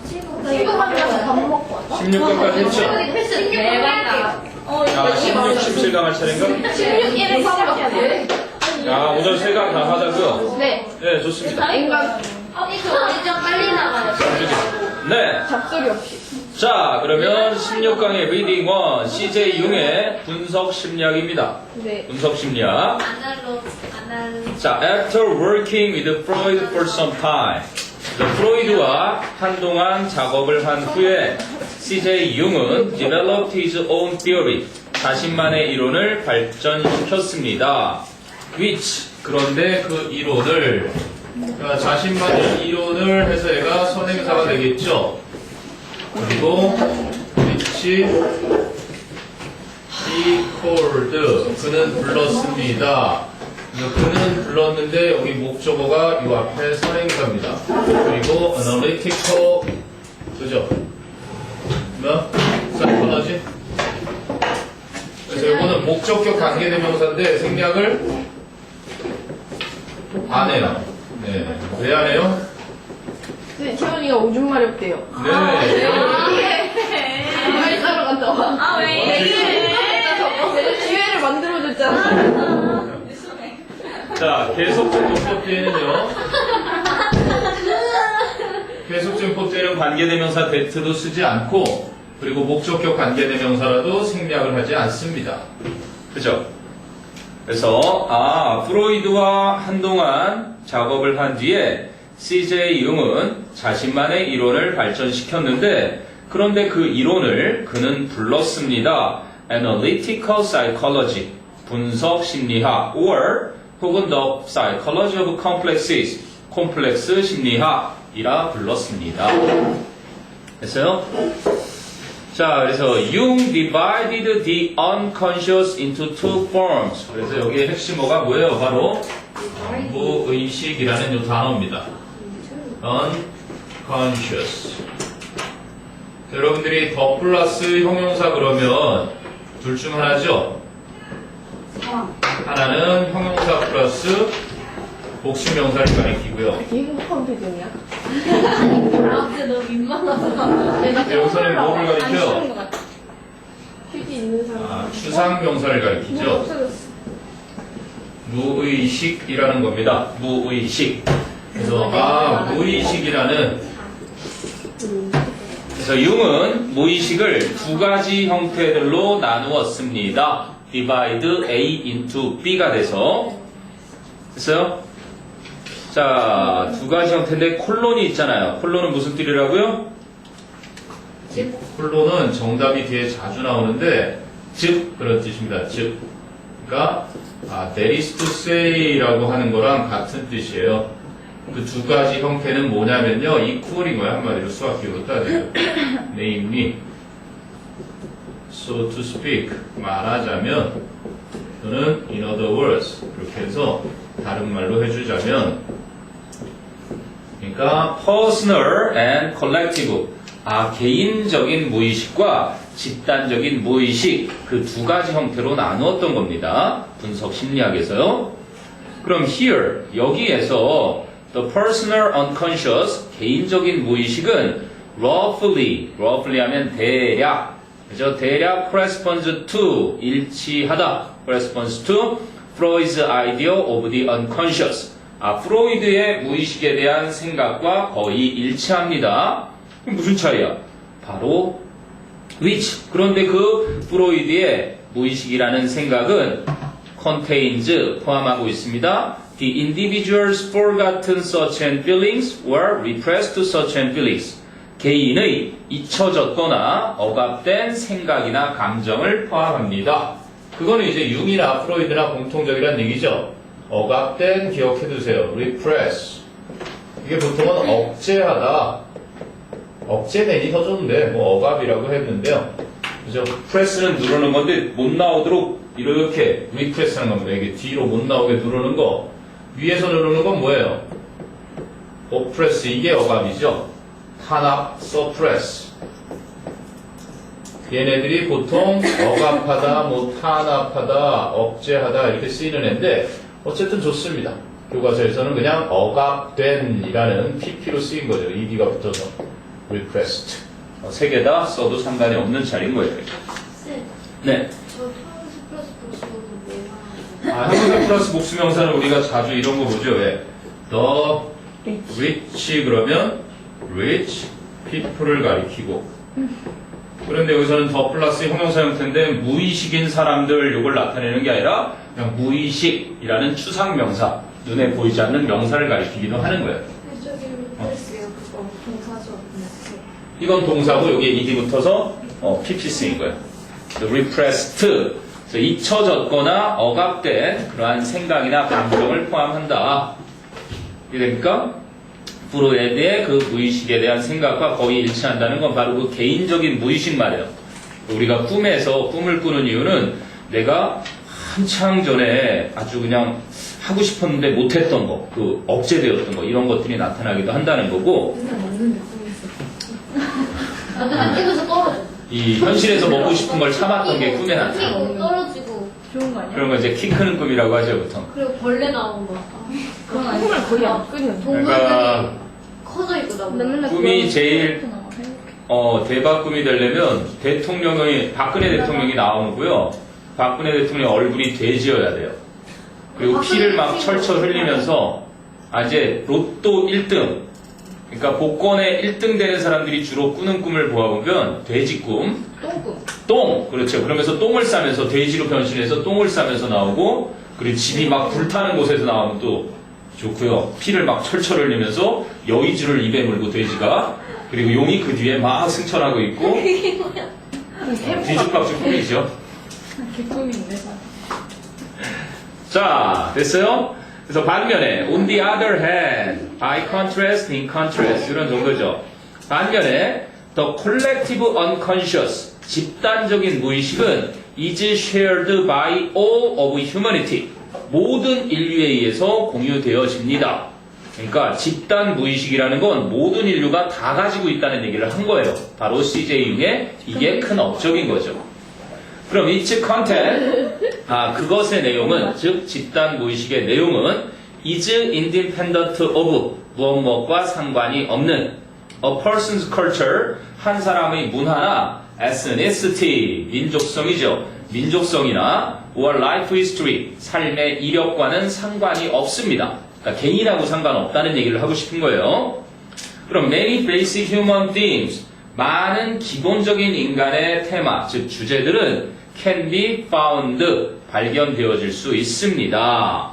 친구들이랑 밥 먹고 왔어? 16강까지 했죠? 16, 17강 할 차례인가? 16, 1을 수업해야 돼. 오늘 3강 다 하자고요? 네. 네, 좋습니다. 인간 이거 우리 좀 빨리 나가요. 네. 잡소리 없이. 자, 그러면 16강의 리딩 1, CJ 융의 분석 심리학입니다. 네. 분석 심리학. 아날로. 자, after working with Freud for some time. 프로이드와 한동안 작업을 한 후에 CJ 융은 developed his own theory. 자신만의 이론을 발전시켰습니다. which, 그런데 그 이론을, 자신만의 이론을 해서 얘가 선행사가 되겠죠. 그리고 which he called, 그는 불렀습니다. 그는 불렀는데 여기 목적어가 이 앞에 선행사입니다. 그리고 analytical, 그죠? 뭐? psychology? 그래서 이거는 목적격 관계대명사인데 생략을 안 해요. 네. 왜 안 해요? 네, 채원이가 오줌 마렵대요. 네. 빨리 따러 간다. 아, 왜? 내가 기회를 만들어줬잖아. 자, 계속적용법 때에는요. 계속적용법 때는 관계대명사 that도 쓰지 않고, 그리고 목적격 관계대명사라도 생략을 하지 않습니다. 그죠? 그래서 프로이드와 한동안 작업을 한 뒤에 CJ 융은 자신만의 이론을 발전시켰는데, 그런데 그 이론을 그는 불렀습니다. Analytical Psychology, 분석 심리학, or 혹은 The Psychology of Complexes, 콤플렉스 심리학이라 불렀습니다. 됐어요? 자, 그래서 Jung divided the unconscious into two forms. 그래서 여기에 핵심어가 뭐예요? 바로 무의식이라는 이 단어입니다. unconscious. 여러분들이 더 플러스 형용사 그러면 둘 중 하나죠? 하나는 형용사 플러스 복수명사를 가리키고요. 되게 행복한 표정이야. 아, 근데 너무 민망하다. 여기서는 뭐를 안 쉬운 가리켜? 것 같아. 휴지 있는 사람. 추상명사를 가리키죠. 없어졌어. 무의식이라는 겁니다. 무의식. 그래서 무의식이라는, 그래서 융은 무의식을 두 가지 형태들로 나누었습니다. divide A into B가 돼서. 됐어요? 자, 두 가지 형태인데 콜론이 있잖아요. 콜론은 무슨 띠리라고요? 콜론은 정답이 뒤에 자주 나오는데 즉 그런 뜻입니다. 즉. 그러니까 that is to say라고 하는 거랑 같은 뜻이에요. 그 두 가지 형태는 뭐냐면요. equal인 거예요. 한마디로 수학기로 따지면. namely, so to speak, 말하자면 또는 in other words 그렇게 해서 다른 말로 해주자면, 그러니까 personal and collective, 개인적인 무의식과 집단적인 무의식, 그 두 가지 형태로 나누었던 겁니다. 분석 심리학에서요. 그럼 here, 여기에서 the personal unconscious, 개인적인 무의식은 roughly 하면 대략, 그죠? 대략 corresponds to, 일치하다, corresponds to Freud's idea of the unconscious. 프로이드의 무의식에 대한 생각과 거의 일치합니다. 무슨 차이야? 바로 which. 그런데 그 프로이드의 무의식이라는 생각은 contains, 포함하고 있습니다. The individual's forgotten thoughts and feelings or repressed thoughts and feelings. 개인의 잊혀졌거나 억압된 생각이나 감정을 포함합니다. 그거는 이제 융이나 프로이드나 공통적이라는 얘기죠. 억압된 기억해두세요. repress. 이게 보통은 억제하다. 억제되니 더 좋은데 뭐 억압이라고 했는데요. 그죠? press는 누르는 건데 못 나오도록 이렇게 repress 하는 겁니다. 이게 뒤로 못 나오게 누르는 거. 위에서 누르는 건 뭐예요? oppress. 이게 억압이죠. 탄압, suppress. 얘네들이 보통 억압하다, 뭐 탄압하다, 억제하다 이렇게 쓰이는 애인데 어쨌든 좋습니다. 교과서에서는 그냥 억압된이라는 pp로 쓰인 거죠. ed가 붙어서 repressed. 세 개 다 써도 상관이 없는 차례인 거예요. 쌤, 네. 저 프랑스 플러스 복수는 왜 말하는 한국의 플러스 복수명사는 우리가 자주 이런 거 보죠. 왜? The rich 그러면 rich people을 가리키고. 그런데 여기서는 더 플러스 형용사 형태인데 무의식인 사람들 요걸 나타내는 게 아니라 그냥 무의식이라는 추상명사, 눈에 보이지 않는 명사를 가리키기도 하는 거예요. 저기 리플레스요. 그거 동사죠. 이건 동사고 여기에 ed 붙어서 pp 쓰인 거예요. repressed, 그래서 잊혀졌거나 억압된 그러한 생각이나 감정을 포함한다. 이해됩니까? 프로에 대해 그 무의식에 대한 생각과 거의 일치한다는 건 바로 그 개인적인 무의식 말이에요. 우리가 꿈에서 꿈을 꾸는 이유는 내가 한창 전에 아주 그냥 하고 싶었는데 못했던 거, 그 억제되었던 거, 이런 것들이 나타나기도 한다는 거고, 나 그냥 뛰면서 떨어져. 이 현실에서 먹고 싶은 걸 참았던 게 꿈에 나타나. 뛰고 떨어지고. 좋은 거 아니야? 그런 걸 이제 키 크는 꿈이라고 하죠, 보통. 그리고 벌레 나오는 거. 그건 아니야. 꿈을 거의 안 꾸는. 그러니까 동물들이 커져 있고 나오고. 맨날 꿈이 제일 대박 꿈이 되려면 대통령이 박근혜 대통령이 나오고요. 박근혜 대통령 얼굴이 돼지여야 돼요. 그리고 피를 막 철철 흘리면서 이제 로또 1등, 그러니까 복권에 1등 되는 사람들이 주로 꾸는 꿈을 보아보면 돼지 꿈, 똥꿈. 똥, 그렇죠. 그러면서 똥을 싸면서 돼지로 변신해서 똥을 싸면서 나오고, 그리고 집이 막 불타는 곳에서 나오면 또 좋고요. 피를 막 철철 흘리면서 여의주를 입에 물고 돼지가, 그리고 용이 그 뒤에 막 승천하고 있고, 뒤죽박죽 꿈이죠. 개꿈인데. 자, 됐어요? 그래서 반면에 on the other hand, by contrast, in contrast 이런 정도죠. 반면에 the collective unconscious, 집단적인 무의식은 is shared by all of humanity, 모든 인류에 의해서 공유되어집니다. 그러니까 집단 무의식이라는 건 모든 인류가 다 가지고 있다는 얘기를 한 거예요. 바로 CJ 융의 이게 큰 업적인 거죠. 그럼 its content, 그것의 내용은, 즉 집단 무의식의 내용은 is independent of, 무엇과 상관이 없는 a person's culture, 한 사람의 문화나 ethnicity, 민족성이죠. 민족성이나 or life history, 삶의 이력과는 상관이 없습니다. 그러니까 개인하고 상관없다는 얘기를 하고 싶은 거예요. 그럼 many basic human themes, 많은 기본적인 인간의 테마, 즉 주제들은 can be found, 발견되어질 수 있습니다.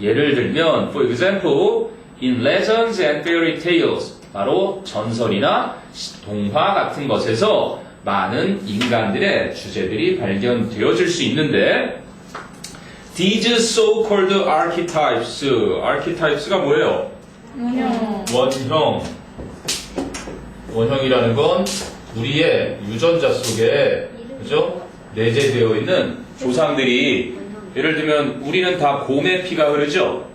예를 들면, for example, in legends and fairy tales, 바로 전설이나 동화 같은 것에서 많은 인간들의 주제들이 발견되어질 수 있는데, these so-called archetypes, archetypes가 뭐예요? 원형. 원형이라는 건 우리의 유전자 속에, 그죠? 내재되어 있는 조상들이, 예를 들면 우리는 다 곰의 피가 흐르죠?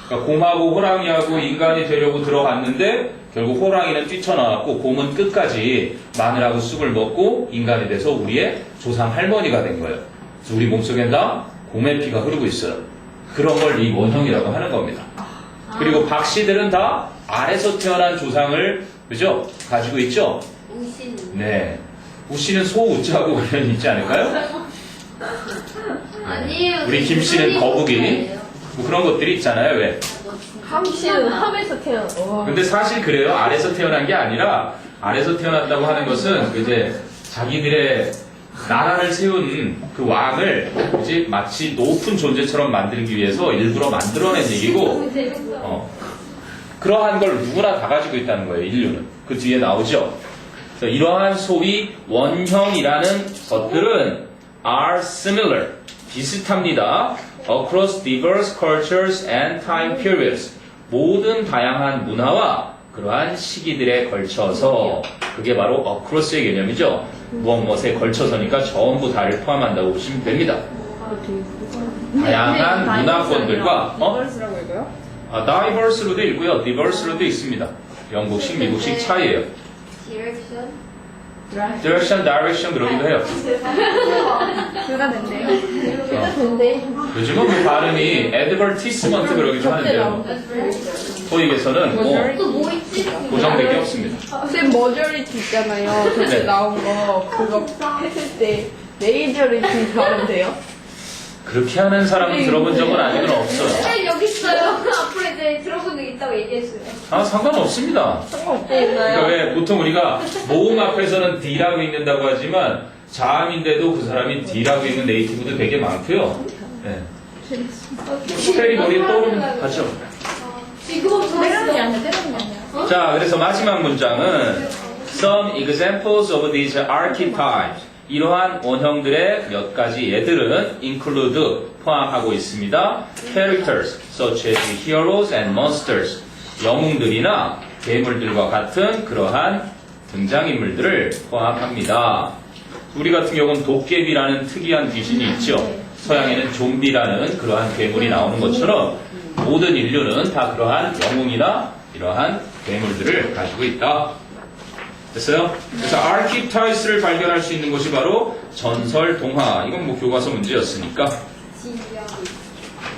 그러니까 곰하고 호랑이하고 인간이 되려고 들어갔는데 결국 호랑이는 뛰쳐나왔고 곰은 끝까지 마늘하고 쑥을 먹고 인간이 돼서 우리의 조상 할머니가 된 거예요. 그래서 우리 몸속엔 다 곰의 피가 흐르고 있어요. 그런 걸 이 원형이라고 하는 겁니다. 그리고 박씨들은 다 알에서 태어난 조상을, 그죠? 가지고 있죠? 우신. 네. 우씨는 소우자하고 관련이 있지 않을까요? 아니에요. 우리 김씨는 거북이, 뭐 그런 것들이 있잖아요. 왜? 함씨는 함에서 태어나. 근데 사실 그래요. 알에서 태어난 게 아니라, 알에서 태어났다고 하는 것은 이제 자기들의 나라를 세운 그 왕을 이제 마치 높은 존재처럼 만들기 위해서 일부러 만들어낸 얘기고, 그러한 걸 누구나 다 가지고 있다는 거예요. 인류는. 그 뒤에 나오죠. 그래서 이러한 소위 원형이라는 것들은 are similar, 비슷합니다. across diverse cultures and time periods, 모든 다양한 문화와 그러한 시기들에 걸쳐서, 그게 바로 across의 개념이죠. 무엇에 걸쳐서니까 전부 다를 포함한다고 보시면 됩니다. 다양한 문화권들과 diverse라고 읽어요? diverse로도 읽고요, diverse로도 있습니다. 영국식, 미국식 차이예요. 디렉션? direction, direction 그러기도 해요. 둘다 된대요. 근데 요즘은 그 발음이 advertisement 그러기도 하는데요. 토익에서는 뭐 또뭐 있지? 고정된 게 없습니다. 쌤 머저리티 있잖아요. 저때 네. 나온 거 그거 했을 때 메이저리티 가면 돼요? 그렇게 하는 사람은 들어본 적은 아직은 없어요. 네, 여기 있어요. 앞으로 이제 들어본 적 있다고 얘기했어요. 아, 상관없습니다. 상관없나요? 그러니까 왜 보통 우리가 모음 앞에서는 D라고 읽는다고 하지만 자음인데도 그 사람이 D라고 읽는 네이티브도 되게 많고요. 네. 스펠이 머리에 떠오르는 가죠. 지금 때려는 게 아니야, 때려는 게 아니야. 자, 그래서 마지막 문장은 Some examples of these archetypes. 이러한 원형들의 몇 가지 예들은 include 포함하고 있습니다. Characters such as heroes and monsters. 영웅들이나 괴물들과 같은 그러한 등장인물들을 포함합니다. 우리 같은 경우는 도깨비라는 특이한 귀신이 있죠. 서양에는 좀비라는 그러한 괴물이 나오는 것처럼 모든 인류는 다 그러한 영웅이나 이러한 괴물들을 가지고 있다. 됐어요? 그래서 archetypes를 발견할 수 있는 것이 바로 전설, 동화. 이건 뭐 교과서 문제였으니까.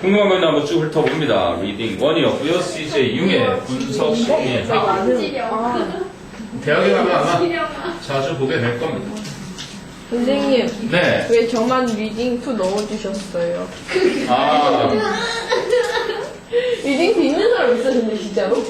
궁금한 건 한번 쭉 훑어봅니다. 리딩 1이었고요. CJ 융의 분석 심리학. 대학에 가면 아마 자주 보게 될 겁니다. 선생님, 네. 왜 저만 리딩 2 넣어주셨어요? 아, 리딩 2 있는 사람 있었는데, 진짜로?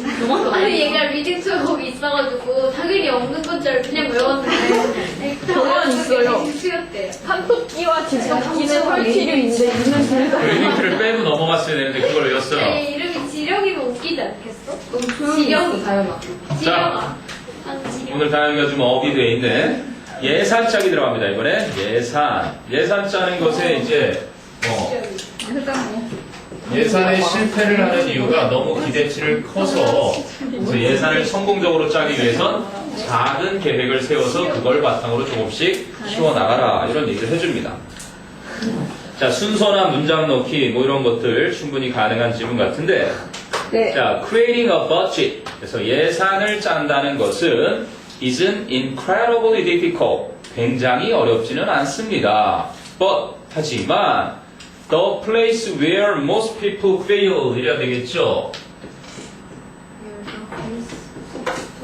아니 얘가 리딩투가 거기 있어가지고 당연히 없는 건 줄 알고 그냥 외웠는데 저만 있어요. 리딩투였대요. 한토끼와 집토끼는 설치류인데, 있는 둘 다. 링크를 빼고 넘어갔어야 되는데 그걸 외웠어요. 네, 이름이 지령이면 웃기지 않겠어? 조용히 있어, 다현아. 지령아. 지령. 오늘 다영이가 좀 업이 돼 있네. 예산짝이 들어갑니다. 이번에 예산. 예산 짜는 것에 이제 예산에 실패를 하는 이유가 너무 기대치를 커서 그래서 예산을 성공적으로 짜기 위해선 작은 계획을 세워서 그걸 바탕으로 조금씩 키워나가라 이런 얘기를 해줍니다. 자, 순서나 문장 넣기 뭐 이런 것들 충분히 가능한 지문 같은데 네. 자, creating a budget. 그래서 예산을 짠다는 것은 isn't incredibly difficult. 굉장히 어렵지는 않습니다. But, 하지만 the place where most people fail 이래야 되겠죠.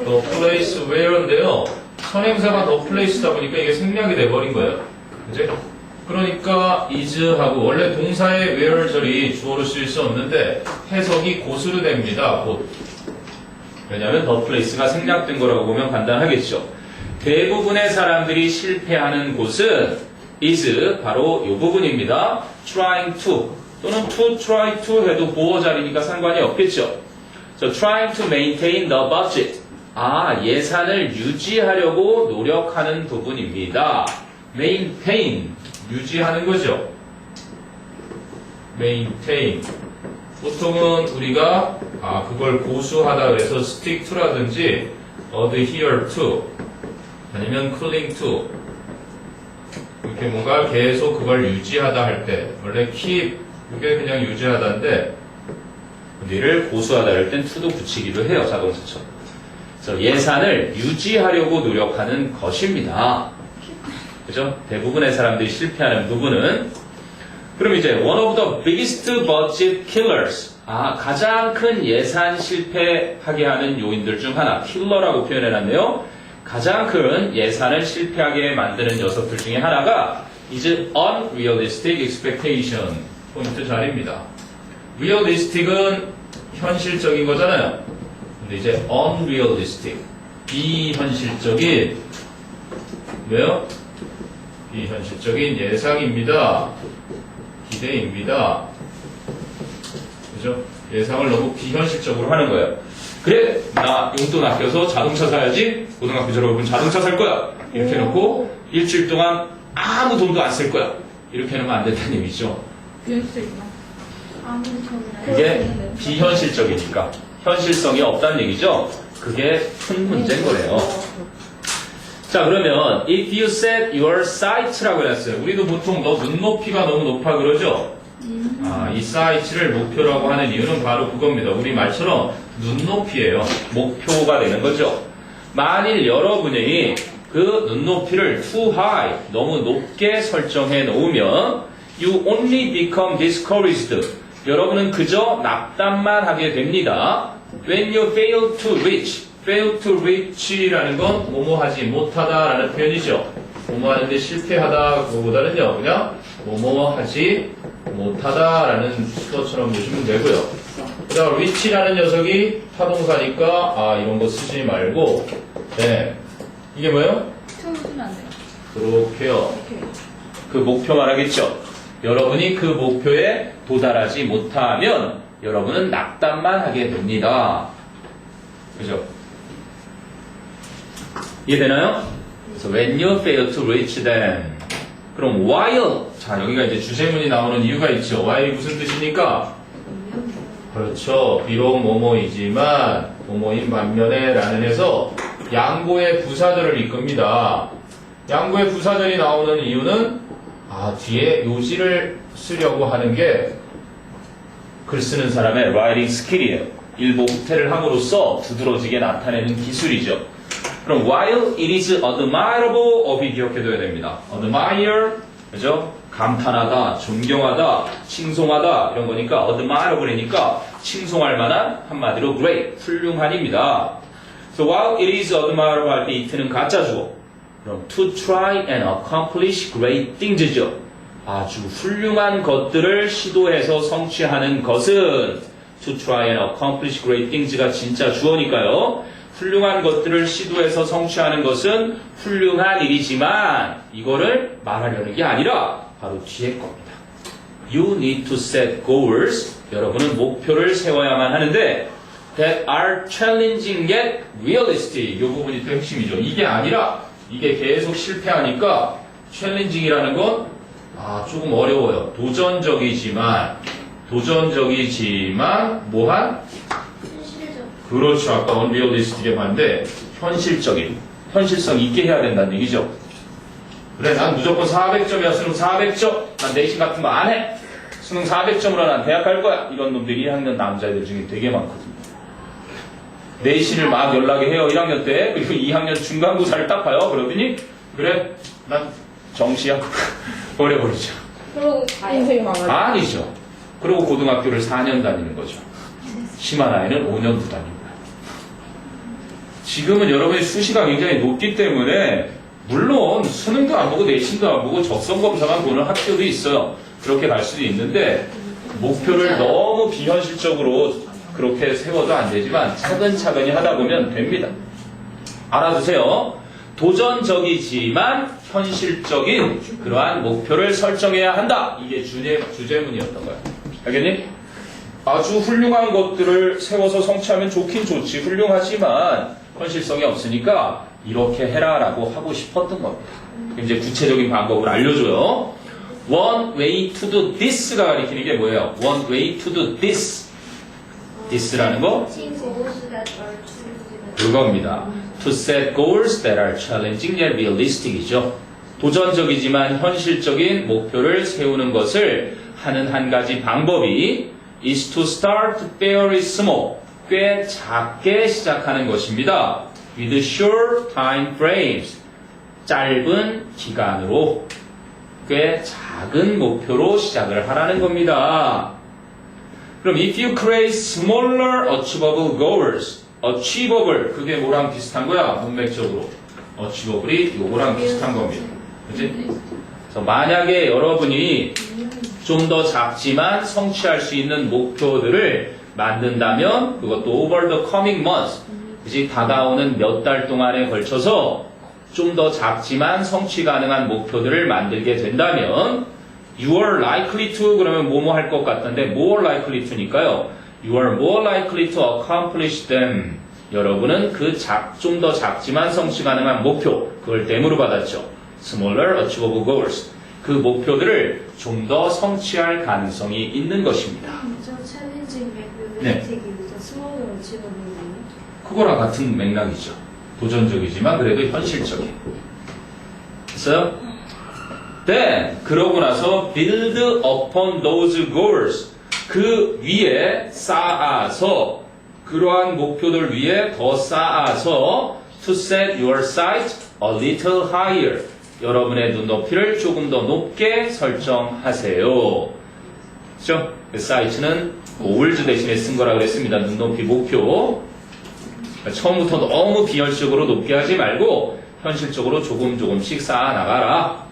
the place where인데요. 선행사가 the place다 보니까 이게 생략이 돼버린 거예요. 그죠? 그러니까 is하고 원래 동사의 where 절이 주어로 쓰일 수 없는데 해석이 곳으로 됩니다. 곳. 왜냐하면 the place가 생략된 거라고 보면 간단하겠죠. 대부분의 사람들이 실패하는 곳은 is 바로 이 부분입니다. trying to 또는 to try to 해도 보어 자리니까 상관이 없겠죠. So trying to maintain the budget. 아, 예산을 유지하려고 노력하는 부분입니다. maintain 유지하는 거죠. maintain 보통은 우리가 그걸 고수하다 그래서 stick to라든지 adhere to 아니면 cling to 이렇게 뭔가 계속 그걸 유지하다 할 때 원래 keep 이게 그냥 유지하다인데 얘를 고수하다 할 땐 to도 붙이기도 해요. 자동차처럼. 그래서 예산을 유지하려고 노력하는 것입니다. 그죠? 대부분의 사람들이 실패하는 부분은 그럼 이제 one of the biggest budget killers 가장 큰 예산 실패하게 하는 요인들 중 하나 킬러라고 표현해놨네요. 가장 큰 예산을 실패하게 만드는 녀석들 중에 하나가 is unrealistic expectation 포인트 자리입니다. realistic은 현실적인 거잖아요. 근데 이제 unrealistic 비현실적인 왜요? 비현실적인 예상입니다. 기대입니다. 그죠? 예상을 너무 비현실적으로 하는 거예요. 그래, 나 용돈 아껴서 자동차 사야지. 고등학교 졸업은 자동차 살 거야. 이렇게 해놓고 일주일 동안 아무 돈도 안 쓸 거야. 이렇게 해놓으면 안 된다는 얘기죠. 그게 비현실적이니까 현실성이 없다는 얘기죠. 그게 큰 문제인 거예요. 자, 그러면 if you set your sight라고 해놨어요. 우리도 보통 너 눈높이가 너무 높아 그러죠? 이 sight를 목표라고 하는 이유는 바로 그겁니다. 우리 말처럼 눈높이에요. 목표가 되는 거죠. 만일 여러분이 그 눈높이를 too high, 너무 높게 설정해 놓으면 you only become discouraged. 여러분은 그저 낙담만 하게 됩니다. When you fail to reach, fail to reach라는 건 뭐뭐 하지 못하다라는 표현이죠. 뭐뭐 하는데 실패하다 그거보다는요 그냥 뭐뭐 하지 못하다라는 것처럼 보시면 되고요. 그 다음 reach라는 녀석이 타동사니까 이런 거 쓰지 말고 네 이게 뭐예요? 처음 쓰면 안 돼요. 그렇게요. 그 목표 말하겠죠. 여러분이 그 목표에 도달하지 못하면 여러분은 낙담만 하게 됩니다. 그죠? 이해되나요? 그래서 when you fail to reach them. 그럼 while. 자, 여기가 이제 주제문이 나오는 이유가 있죠. while이 무슨 뜻입니까? 그렇죠. 비록 뭐뭐이지만 뭐뭐인 반면에 라는 해서 양보의 부사절을 이끕니다. 양보의 부사절이 나오는 이유는 뒤에 요지를 쓰려고 하는 게 글 쓰는 사람의 writing skill이에요. 일보 후퇴를 함으로써 두드러지게 나타내는 기술이죠. 그럼 while it is admirable 업이 기억해둬야 됩니다. admire, 그죠? 감탄하다, 존경하다, 칭송하다 이런 거니까 admirable이니까 칭송할 만한 한마디로 great, 훌륭한입니다. So while it is admirable 할 때 it는 가짜 주어. 그럼 to try and accomplish great things죠. 아주 훌륭한 것들을 시도해서 성취하는 것은 to try and accomplish great things가 진짜 주어니까요. 훌륭한 것들을 시도해서 성취하는 것은 훌륭한 일이지만 이거를 말하려는 게 아니라 바로 뒤에 겁니다. You need to set goals. 여러분은 목표를 세워야만 하는데 that are challenging yet realistic. 이 부분이 또 핵심이죠. 이게 아니라 이게 계속 실패하니까 challenging이라는 건 조금 어려워요. 도전적이지만 뭐한? 현실적. 그렇죠. 아까 unrealistic에 봤는데 현실성 있게 해야 된다는 얘기죠. 그래, 난 무조건 400점이야. 수능 400점. 난 내신 같은 거 안 해. 수능 400점으로 난 대학 갈 거야. 이런 놈들이 1학년 남자애들 중에 되게 많거든요. 내신을 막 연락해 해요. 1학년 때. 그리고 2학년 중간고사를 딱 봐요. 그러더니 그래, 난 정시야. 버려버리죠. 그러고 가요. 인생이 망하죠. 아니죠. 그리고 고등학교를 4년 다니는 거죠. 심한 아이는 5년도 다닙니다. 지금은 여러분의 수시가 굉장히 높기 때문에 물론 수능도 안 보고 내신도 안 보고 적성검사만 보는 학교도 있어요. 그렇게 갈 수도 있는데 목표를 너무 비현실적으로 그렇게 세워도 안 되지만 차근차근히 하다 보면 됩니다. 알아두세요. 도전적이지만 현실적인 그러한 목표를 설정해야 한다. 이게 주제문이었던 거예요. 알겠니? 아주 훌륭한 것들을 세워서 성취하면 좋긴 좋지. 훌륭하지만 현실성이 없으니까 이렇게 해라라고 하고 싶었던 겁니다. 이제 구체적인 방법을 알려줘요. One way to do this가 가리키는 게 뭐예요? One way to do this. this라는 거? 그겁니다. To set goals that are challenging yet realistic이죠. 도전적이지만 현실적인 목표를 세우는 것을 하는 한 가지 방법이 is to start very small. 꽤 작게 시작하는 것입니다. With short time frames. 짧은 기간으로 꽤 작은 목표로 시작을 하라는 겁니다. 그럼 if you create smaller achievable goals, achievable 그게 뭐랑 비슷한 거야? 문맥적으로 achievable이 요거랑 비슷한 겁니다. 그치? 그래서 만약에 여러분이 좀 더 작지만 성취할 수 있는 목표들을 만든다면 그것도 over the coming months 그치? 다가오는 몇 달 동안에 걸쳐서 좀 더 작지만 성취 가능한 목표들을 만들게 된다면 you are likely to 그러면 뭐뭐 할 것 같던데 more likely to니까요. You are more likely to accomplish them. 여러분은 그 좀 더 작지만 성취 가능한 목표 그걸 댐으로 받았죠. Smaller achievable goals. 그 목표들을 좀 더 성취할 가능성이 있는 것입니다. 저 챌린징 네. 맥락이 스몰로 어치버블이에요? 그거랑 같은 맥락이죠. 도전적이지만 그래도 현실적인. 됐어요? Then 그러고 나서 build upon those goals. 그 위에 쌓아서 그러한 목표들 위에 더 쌓아서 to to set your sight a little higher. 여러분의 눈높이를 조금 더 높게 설정하세요. 그렇죠? sight는 goals 대신에 쓴 거라 그랬습니다. 눈높이 목표. 처음부터 너무 비현실적으로 높게 하지 말고 현실적으로 조금씩 쌓아 나가라.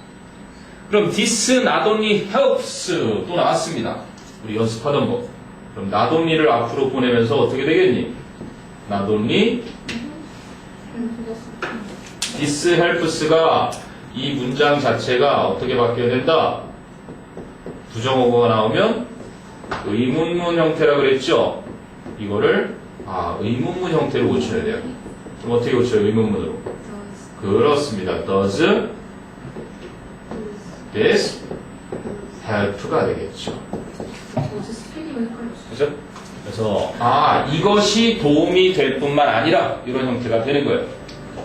그럼 this not only helps 또 나왔습니다. 우리 연습하던 거. 그럼 not only를 앞으로 보내면서 어떻게 되겠니? not only this helps가 이 문장 자체가 어떻게 바뀌어야 된다? 부정어구가 나오면 의문문 형태라 그랬죠? 이거를 의문문 형태로 고쳐야 돼요. 그럼 어떻게 고쳐요? 의문문으로. 그렇습니다. Does this help가 되겠죠. 그죠? 그래서 이것이 도움이 될 뿐만 아니라 이런 형태가 되는 거예요.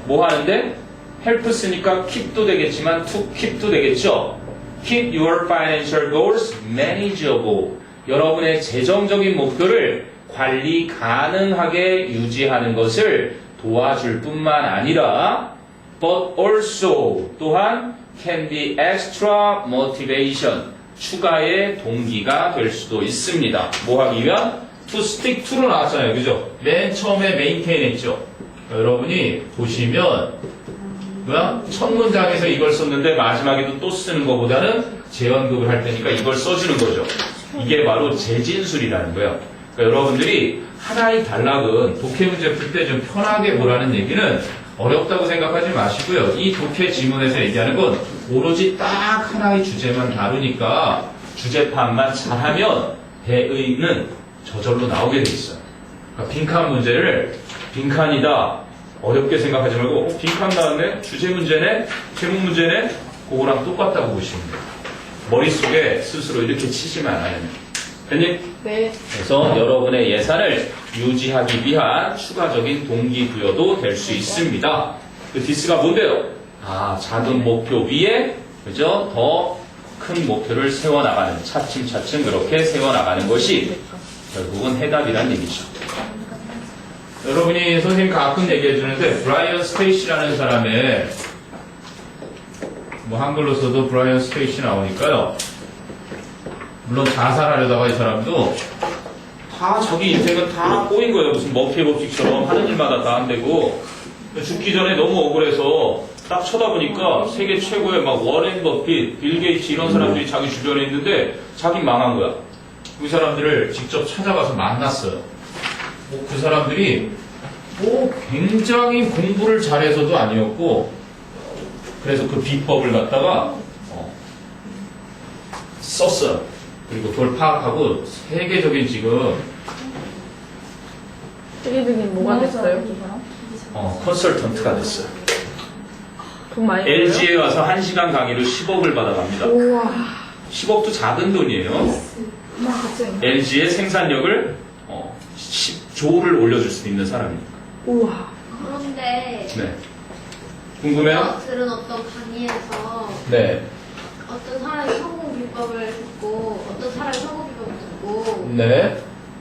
뭐 하는데? help 쓰니까 keep도 되겠지만 to keep도 되겠죠. Keep your financial goals manageable. 여러분의 재정적인 목표를 관리 가능하게 유지하는 것을 도와줄 뿐만 아니라 but also 또한 can be extra motivation. 추가의 동기가 될 수도 있습니다. 뭐 하기 위한? to stick to로 나왔잖아요. 그죠? 맨 처음에 maintain 했죠. 여러분이 보시면 첫 문장에서 이걸 썼는데 마지막에도 또 쓰는 것보다는 재언급을 할 때니까 이걸 써주는 거죠. 이게 바로 재진술이라는 거예요. 그러니까 여러분들이 하나의 단락은 독해 문제 풀 때 좀 편하게 보라는 얘기는 어렵다고 생각하지 마시고요. 이 독해 지문에서 얘기하는 건 오로지 딱 하나의 주제만 다루니까 주제파만 잘하면 대의는 저절로 나오게 돼 있어요. 그러니까 빈칸 문제를 빈칸이다 어렵게 생각하지 말고 빈칸 나왔네? 주제 문제네? 제목 문제네? 그거랑 똑같다고 보시면 돼요. 머릿속에 스스로 이렇게 치시면 안 하면 됐니? 네. 그래서 여러분의 예산을 유지하기 위한 추가적인 동기부여도 될 수 있습니다. 그 디스가 뭔데요? 작은 목표 위에 그죠? 더 큰 목표를 세워나가는 차츰차츰 그렇게 세워나가는 것이 결국은 해답이란 얘기죠. 여러분이 선생님 가끔 얘기해 주는데 브라이언 스테이시라는 사람의 뭐 한글로 써도 브라이언 스테이시 나오니까요. 물론 자살하려다가 이 사람도 다 자기 인생은 다 꼬인 거예요. 무슨 머피의 법칙처럼 하는 일마다 다 안 되고 죽기 전에 너무 억울해서 딱 쳐다보니까 세계 최고의 막 워렌 버핏, 빌 게이츠 이런 사람들이 자기 주변에 있는데 자기 망한 거야. 그 사람들을 직접 찾아가서 만났어요. 그 사람들이 굉장히 공부를 잘해서도 아니었고 그래서 그 비법을 갖다가 썼어요. 그리고 그걸 파악하고 세계적인 뭐가 됐어요? 컨설턴트가 됐어요. 돈 많이 벌어요? LG에 와서 1시간 강의로 10억을 받아갑니다. 우와. 10억도 작은 돈이에요. LG의 생산력을 10조를 올려줄 수 있는 사람입니다. 우와. 그런데 네. 궁금해요? 들은 어떤 강의에서 네. 어떤 사람이 성공 비법을 듣고 어떤 사람이 성공 비법을 듣고 네.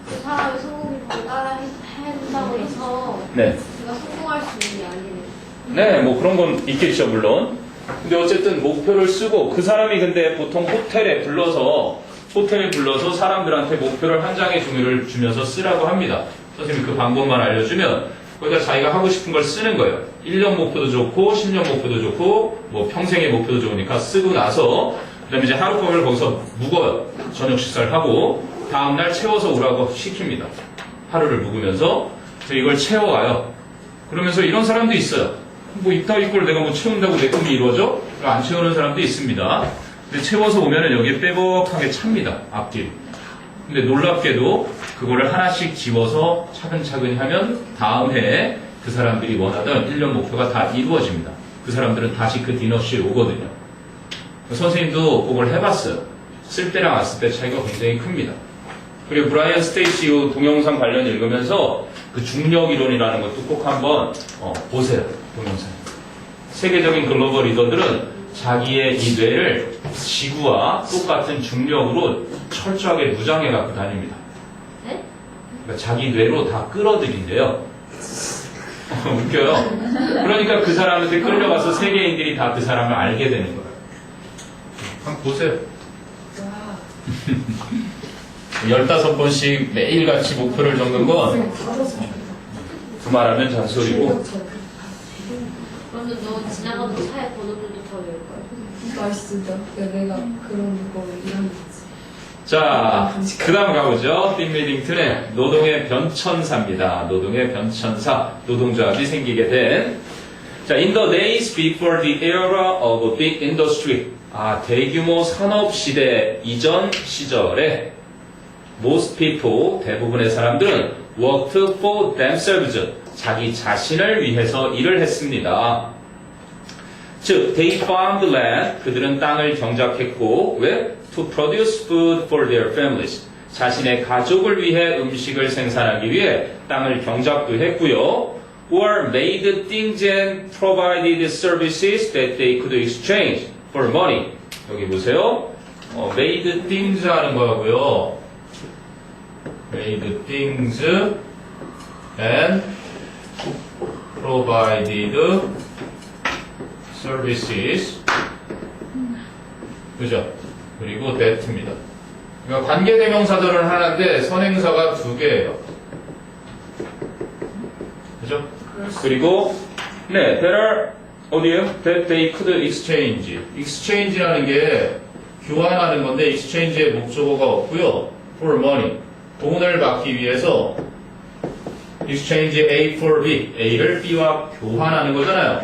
그 사람이 성공 비법을 따라 한다고 해서 네. 제가 성공할 수 있는 게 아니에요. 네, 뭐 그런 건 있겠죠, 물론. 근데 어쨌든 목표를 쓰고 그 사람이 근데 보통 호텔에 불러서 사람들한테 목표를 한 장의 종이를 주면서 쓰라고 합니다. 선생님이 그 방법만 알려주면 거기다 자기가 하고 싶은 걸 쓰는 거예요. 1년 목표도 좋고 10년 목표도 좋고 뭐 평생의 목표도 좋으니까 쓰고 나서 그다음에 이제 하룻밤을 거기서 묵어요. 저녁 식사를 하고 다음날 채워서 오라고 시킵니다. 하루를 묵으면서 이걸 채워와요. 그러면서 이런 사람도 있어요. 뭐 이따위 걸 내가 뭐 채운다고 내 꿈이 이루어져? 안 채우는 사람도 있습니다. 근데 채워서 오면은 여기에 빼곡하게 찹니다. 앞뒤. 근데 놀랍게도 그거를 하나씩 집어서 차근차근히 하면 다음 해에 그 사람들이 원하던 1년 목표가 다 이루어집니다. 그 사람들은 다시 그 디너쇼에 오거든요. 선생님도 그걸 해봤어요. 쓸 때랑 안 쓸 때 차이가 굉장히 큽니다. 그리고 브라이언 스테이시 동영상 관련 읽으면서 그 중력 이론이라는 것도 꼭 한번 보세요. 동영상. 세계적인 글로벌 리더들은 자기의 이 뇌를 지구와 똑같은 중력으로 철저하게 무장해 갖고 다닙니다. 네? 그러니까 자기 뇌로 다 끌어들인대요. 웃겨요. 그러니까 그 사람한테 끌려가서 세계인들이 다 그 사람을 알게 되는 거예요. 한번 보세요. 15번씩 매일같이 목표를 적는 건 두말하면 잔소리고 그러면 너 지나가는 차에 번호들도 더 외울 거야. 맛있다. 내가 그런 거 일하는 거지. 자, 그 다음 가보죠. 빔 미딩튼의 노동의 변천사입니다. 노동의 변천사, 노동조합이 생기게 된. 자, in the days before the era of big industry. 대규모 산업시대 이전 시절에 most people, 대부분의 사람들은 worked for themselves. 자기 자신을 위해서 일을 했습니다. 즉, they farmed land. 그들은 땅을 경작했고, 왜? To produce food for their families. 자신의 가족을 위해 음식을 생산하기 위해 땅을 경작도 했고요. Or made things and provided services that they could exchange for money. 여기 보세요. made things 하는 거고요. made things and provided services. 그죠? 그리고 that입니다. 그러니까 관계대명사들은 하나인데 선행사가 두 개예요. 그죠? 그리고 네, that are 어디에요? That they could exchange. exchange라는 게 교환하는 건데 exchange의 목적어가 없고요. for money. 돈을 받기 위해서 exchange A for B. A를 B와 교환하는 거잖아요.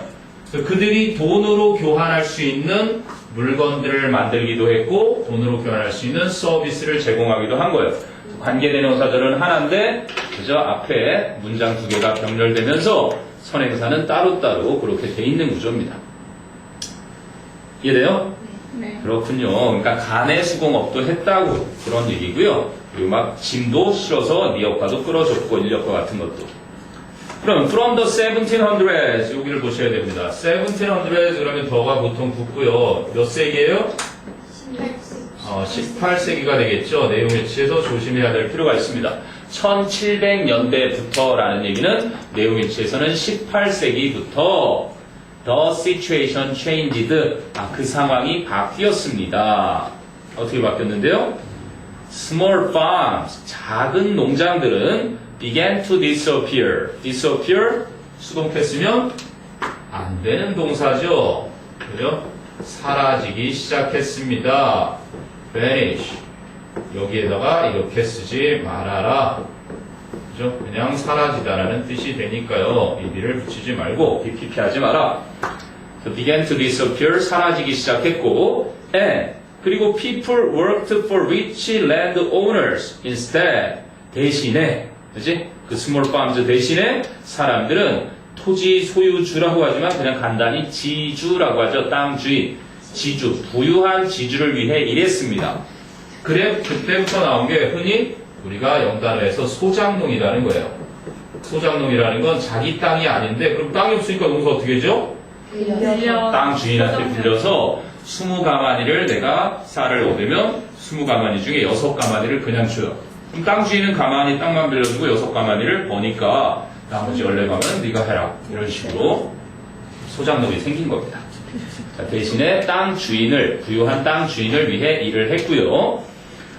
그들이 돈으로 교환할 수 있는 물건들을 만들기도 했고 돈으로 교환할 수 있는 서비스를 제공하기도 한 거예요. 관계대명사들은 하나인데 그저 앞에 문장 두 개가 병렬되면서 선행사는 따로따로 그렇게 돼 있는 구조입니다. 이해돼요? 네. 그렇군요. 그러니까 간의 수공업도 했다고 그런 얘기고요. 그리고 막 짐도 실어서 니역과도 끌어줬고 인력과 같은 것도. 그럼 from the 1700s 여기를 보셔야 됩니다. 1700s 그러면 더가 보통 붙고요. 몇 세기예요? 18세기가 되겠죠. 내용 일치에서 조심해야 될 필요가 있습니다. 1700년대부터라는 얘기는 내용 일치에서는 18세기부터 the situation changed. 그 상황이 바뀌었습니다. 어떻게 바뀌었는데요? Small farms, 작은 농장들은 began to disappear. disappear, 수동태쓰면 안 되는 동사죠. 그죠? 사라지기 시작했습니다. vanish. 여기에다가 이렇게 쓰지 말아라. 그죠? 그냥 사라지다라는 뜻이 되니까요. 비비를 붙이지 말고 BPP 하지 마라. So began to disappear, 사라지기 시작했고, and 그리고 people worked for rich landowners instead. 대신에, 그지? 그 스몰 farms 대신에 사람들은 토지 소유주라고 하지만 그냥 간단히 지주라고 하죠. 땅 주인, 지주, 부유한 지주를 위해 일했습니다. 그래, 그때부터 나온 게 흔히 우리가 영단어에서 소작농이라는 거예요. 소작농이라는 건 자기 땅이 아닌데, 그럼 땅이 없으니까 농사 어떻게 하죠? 땅 주인한테 빌려서 20가마니를 내가 쌀을 얻으면 20가마니 중에 6가마니를 그냥 줘요. 그럼 땅 주인은 가만히 땅만 빌려주고 6가마니를 버니까 나머지 14가마는 네가 해라. 이런 식으로 소작농이 생긴 겁니다. 자, 대신에 땅 주인을, 부유한 땅 주인을 위해 일을 했고요.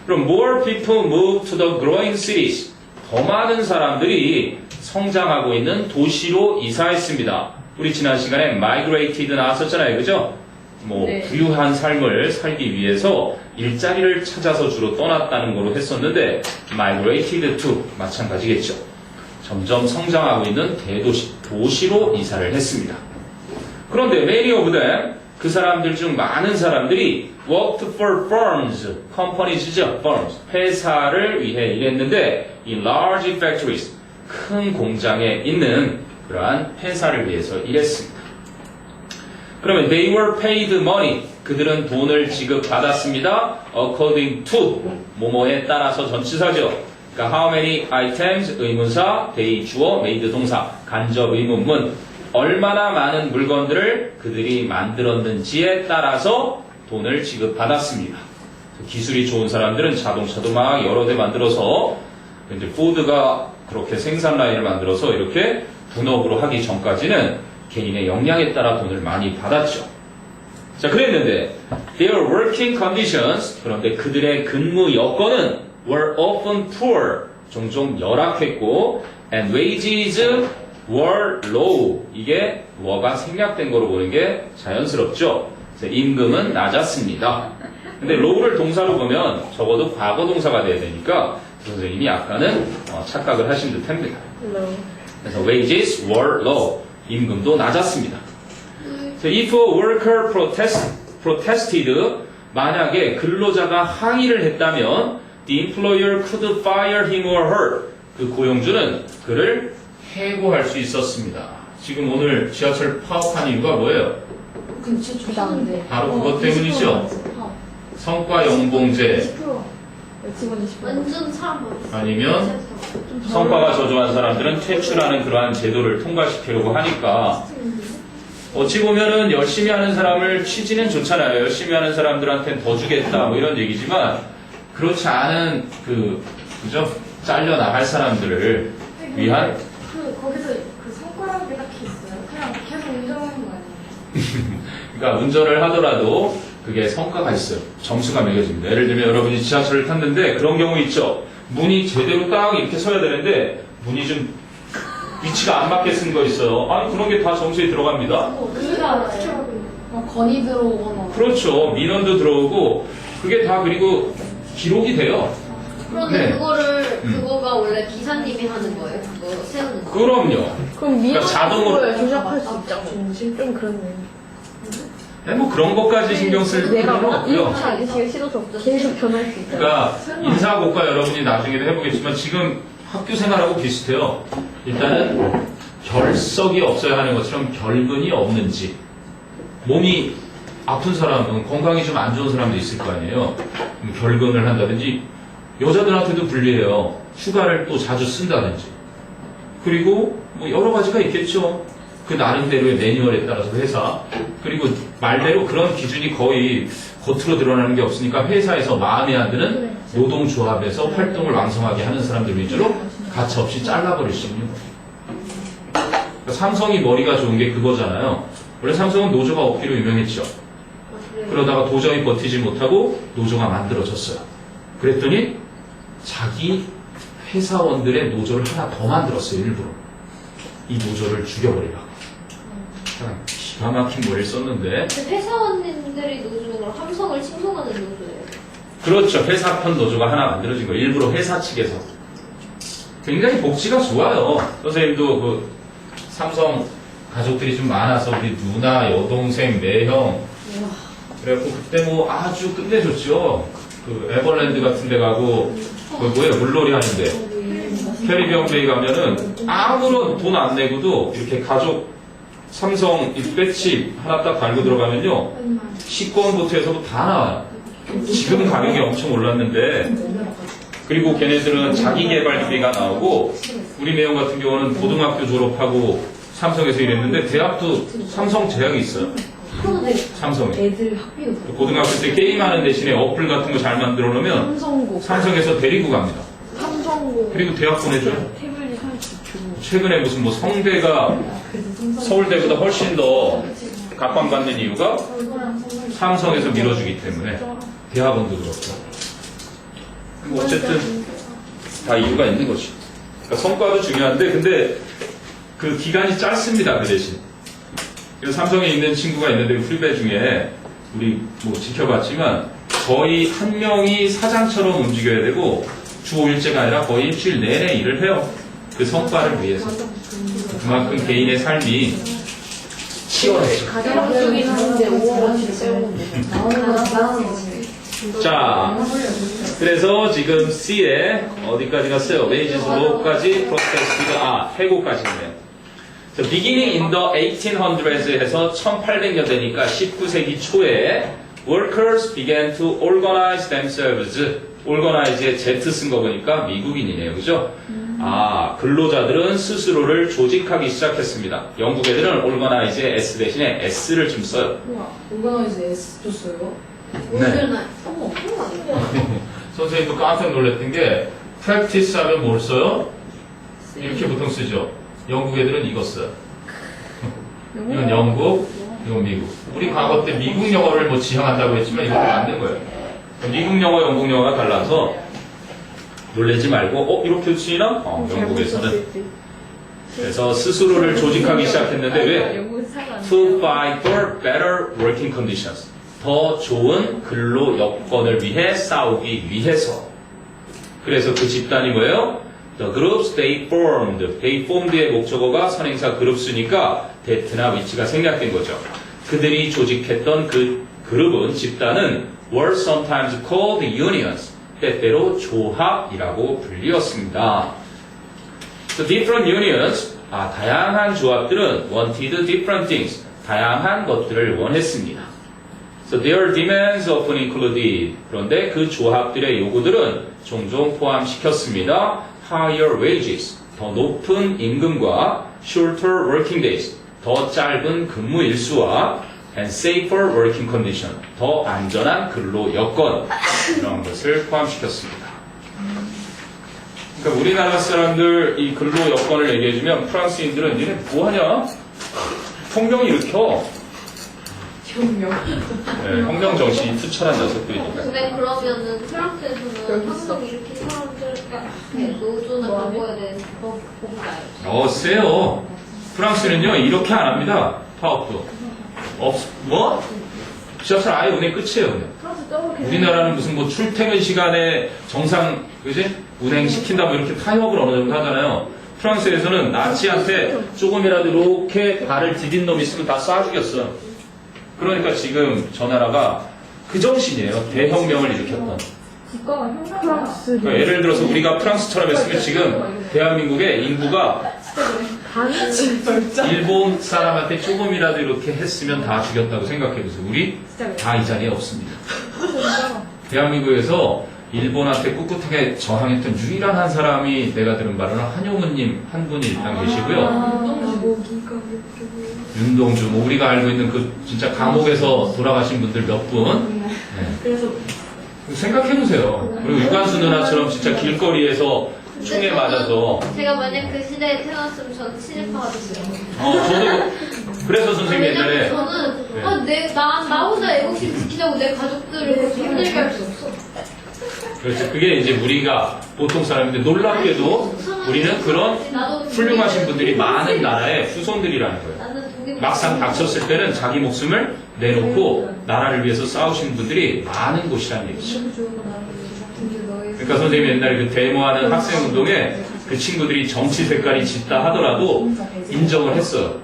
그럼 more people move to the growing cities. 더 많은 사람들이 성장하고 있는 도시로 이사했습니다. 우리 지난 시간에 migrated 나왔었잖아요. 그죠? 네. 부유한 삶을 살기 위해서 일자리를 찾아서 주로 떠났다는 거로 했었는데 migrated to 마찬가지겠죠. 점점 성장하고 있는 대도시, 도시로 이사를 했습니다. 그런데 many of them, 그 사람들 중 많은 사람들이 worked for firms, companies죠, firms, 회사를 위해 일했는데 in large factories, 큰 공장에 있는 그러한 회사를 위해서 일했습니다. 그러면 they were paid money, 그들은 돈을 지급받았습니다. according to, 뭐뭐에 따라서 전치사죠. 그러니까 how many items, 의문사, they 주어, made 동사, 간접 의문문, 얼마나 많은 물건들을 그들이 만들었는지에 따라서 돈을 지급받았습니다. 기술이 좋은 사람들은 자동차도 막 여러 대 만들어서 이제 포드가 그렇게 생산 라인을 만들어서 이렇게 분업으로 하기 전까지는 개인의 역량에 따라 돈을 많이 받았죠. 자, 그랬는데 their working conditions, 그런데 그들의 근무 여건은 were often poor, 종종 열악했고 and wages were low, 이게 were가 생략된 거로 보는 게 자연스럽죠. 임금은 낮았습니다. 근데 low를 동사로 보면 적어도 과거 동사가 돼야 되니까 선생님이 약간은 착각을 하신 듯 합니다. 그래서 wages were low, 임금도 낮았습니다. If a worker protested, 만약에 근로자가 항의를 했다면 the employer could fire him or her, 그 고용주는 그를 해고할 수 있었습니다. 지금 오늘 지하철 파업한 이유가 뭐예요? 근데 진짜 좋다는데. 바로 그것 때문이죠. 성과 연봉제 직원이 10%. 완전 사람 많았어. 아니면 성과가 저조한 사람들은 퇴출하는 그러한 제도를 통과시키려고 하니까 어찌 보면은 열심히 하는 사람을 취지는 좋잖아요. 열심히 하는 사람들한테는 더 주겠다 뭐 이런 얘기지만 그렇지 않은 그죠? 잘려나갈 사람들을 위한 거기서 그 손가락이 딱히 있어요. 그냥 계속 운전하는 거 아니에요? 그러니까 운전을 하더라도 그게 성과가 있어요. 점수가 매겨집니다. 예를 들면 여러분이 지하철을 탔는데 그런 경우 있죠. 문이 제대로 딱 이렇게 서야 되는데 문이 좀 위치가 안 맞게 쓴 거 있어요. 아니 그런 게 다 점수에 들어갑니다. 그가 건이 들어오거나. 그렇죠. 민원도 들어오고 그게 다 그리고 기록이 돼요. 그런데 네. 그거가 원래 기사님이 하는 거예요? 그거 세우는 거? 그럼요. 그럼 그러니까 자동으로- 민원을 조작할 수 있잖아. 좀 그렇네. 네, 뭐 그런 것까지 신경 쓸 내가 필요는 없고요. 일본차 아저씨가 싫어서 계속 변할 수 있잖아. 그러니까 인사고과 여러분이 나중에도 해보겠지만 지금 학교 생활하고 비슷해요. 일단은 결석이 없어야 하는 것처럼 결근이 없는지, 몸이 아픈 사람은 건강이 좀 안 좋은 사람도 있을 거 아니에요. 결근을 한다든지 여자들한테도 불리해요. 휴가를 또 자주 쓴다든지. 그리고 뭐 여러 가지가 있겠죠. 그 나름대로의 매뉴얼에 따라서 회사. 그리고 말대로 그런 기준이 거의 겉으로 드러나는 게 없으니까 회사에서 마음에 안 드는 노동조합에서 활동을 왕성하게 하는 사람들 위주로 가차없이 잘라버릴 수 있는 거예요. 그러니까 삼성이 머리가 좋은 게 그거잖아요. 원래 삼성은 노조가 없기로 유명했죠. 그러다가 도저히 버티지 못하고 노조가 만들어졌어요. 그랬더니 자기 회사원들의 노조를 하나 더 만들었어요. 일부러. 이 노조를 죽여버리라고. 기가 막힌 머리를 썼는데 그 회사원님들이 노조가 삼성을 칭송하는 노조예요. 그렇죠. 회사편 노조가 하나 만들어진 거예요. 일부러 회사 측에서. 굉장히 복지가 좋아요. 선생님도 그 삼성 가족들이 좀 많아서 우리 누나, 여동생, 매형 그래갖고 그때 뭐 아주 끝내줬죠. 그 에버랜드 같은 데 가고 그 뭐예요? 물놀이 하는데 캐리비언 베이 가면은 아무런 돈 안 내고도 이렇게 가족 삼성 이 배치 하나 딱 달고 들어가면요 식권보트에서도 다 나와요. 지금 가격이 엄청 올랐는데 그리고 걔네들은 자기개발비가 나오고 우리 매형 같은 경우는 고등학교 졸업하고 삼성에서 일했는데 대학도 삼성 재학이 있어요. 삼성에. 애들 학비도 들어. 고등학교 때 게임하는 대신에 어플 같은 거 잘 만들어 놓으면 삼성고. 삼성에서 데리고 갑니다. 삼성고 그리고 대학 보내줘요. 태블릿 할수 주고. 최근에 무슨 뭐 성대가 서울대보다 훨씬 더 각광받는 이유가 삼성에서 밀어주기 때문에 대학원도 그렇고. 뭐 어쨌든 다 이유가 있는 거죠. 그러니까 성과도 중요한데 근데 그 기간이 짧습니다. 그 대신. 그래서 삼성에 있는 친구가 있는데 후배 중에 우리 뭐 지켜봤지만 거의 한 명이 사장처럼 움직여야 되고 주 5일째가 아니라 거의 일주일 내내 일을 해요. 그 성과를 위해서. 그만큼 개인의 삶이 치열해요. 가정적인 하는데 5억 원씩 세우는데. 자, 그래서 지금 C에 어디까지 갔어요? wages low까지 protested, 해고까지 있네요. beginning in the 1800s 해서 1800년대니까 19세기 초에 workers began to organize themselves. organize에 Z 쓴 거 보니까 미국인이네요. 그죠? 근로자들은 스스로를 조직하기 시작했습니다. 영국 애들은 organize에 S 대신에 S를 좀 써요. 우와, 오가나이즈 S 줬어요? 오늘날 어머, 그런 거 아니야? 선생님도 깜짝 놀랐던 게 practice 하면 뭘 써요? 이렇게 보통 쓰죠. 영국 애들은 이거 써요. 이건 영국, 이건 미국. 우리 과거 때 미국 영어를 뭐 지향한다고 했지만 이것도 맞는 거예요. 미국 영어, 영국 영어가 달라서 놀라지 말고, 이렇게 치나? 영국에서는. 그래서 스스로를 조직하기 시작했는데 왜? To fight for better working conditions. 더 좋은 근로 여건을 위해 싸우기 위해서. 그래서 그 집단이 뭐예요? The groups they formed. They formed의 목적어가 선행사 그룹스니까 대트나 위치가 생략된 거죠. 그들이 조직했던 그 그룹은, 집단은 were sometimes called unions. 때때로 조합이라고 불리었습니다. So different unions, 다양한 조합들은 wanted different things. 다양한 것들을 원했습니다. So their demands often included. 그런데 그 조합들의 요구들은 종종 포함시켰습니다. Higher wages. 더 높은 임금과 shorter working days. 더 짧은 근무 일수와 and safer working condition. 더 안전한 근로 여건. 이런 것을 포함시켰습니다. 그러니까 우리나라 사람들 이 근로 여건을 얘기해주면 프랑스인들은 니네 뭐하냐? 혁명 일으켜. 네, 혁명 정신이 투철한 녀석들이니까. 근데 그러면은 프랑스에서는 항상 이렇게 사람들과 노조나 바꿔야 되는 법인가요? 세요. 프랑스는요 이렇게 안 합니다. 파업도. 뭐? 지하철 아예 운행 끝이에요. 그냥. 우리나라는 무슨 뭐 출퇴근 시간에 정상 그지 운행 시킨다 뭐 이렇게 타협을 어느 정도 하잖아요. 프랑스에서는 나치한테 조금이라도 이렇게 발을 디딘 놈 있으면 다 쏴 죽였어. 그러니까 지금 저 나라가 그 정신이에요. 대혁명을 일으켰던. 그러니까 예를 들어서 우리가 프랑스처럼 했으면 지금 대한민국의 인구가 일본 사람한테 조금이라도 이렇게 했으면 다 죽였다고 생각해보세요. 우리 다 이 자리에 없습니다. 대한민국에서 일본한테 꿋꿋하게 저항했던 유일한 한 사람이 내가 들은 바로는 한용운님 한 분이 일단 계시고요. 윤동주, 뭐 우리가 알고 있는 그 진짜 감옥에서 돌아가신 분들 몇 분. 네. 생각해보세요. 그리고 유관수 누나처럼 진짜 길거리에서 총에 맞아서. 제가 만약 그 시대에 태어났으면 저는 친일파가 됐어요. 저도 그래서 선생님 옛날에 저는 나 혼자 애국심 지키자고 내 가족들을 그렇게 힘들게 할 수 없어. 그렇죠. 그게 이제 우리가 보통 사람인데 놀랍게도 우리는 그런 훌륭하신 분들이 많은 나라의 후손들이라는 거예요. 막상 닥쳤을 때는 자기 목숨을 내놓고 나라를 위해서 싸우시는 분들이 많은 곳이라는 얘기죠. 그러니까 선생님이 옛날에 그 데모하는 학생운동에 그 친구들이 정치 색깔이 짙다 하더라도 인정을 했어요.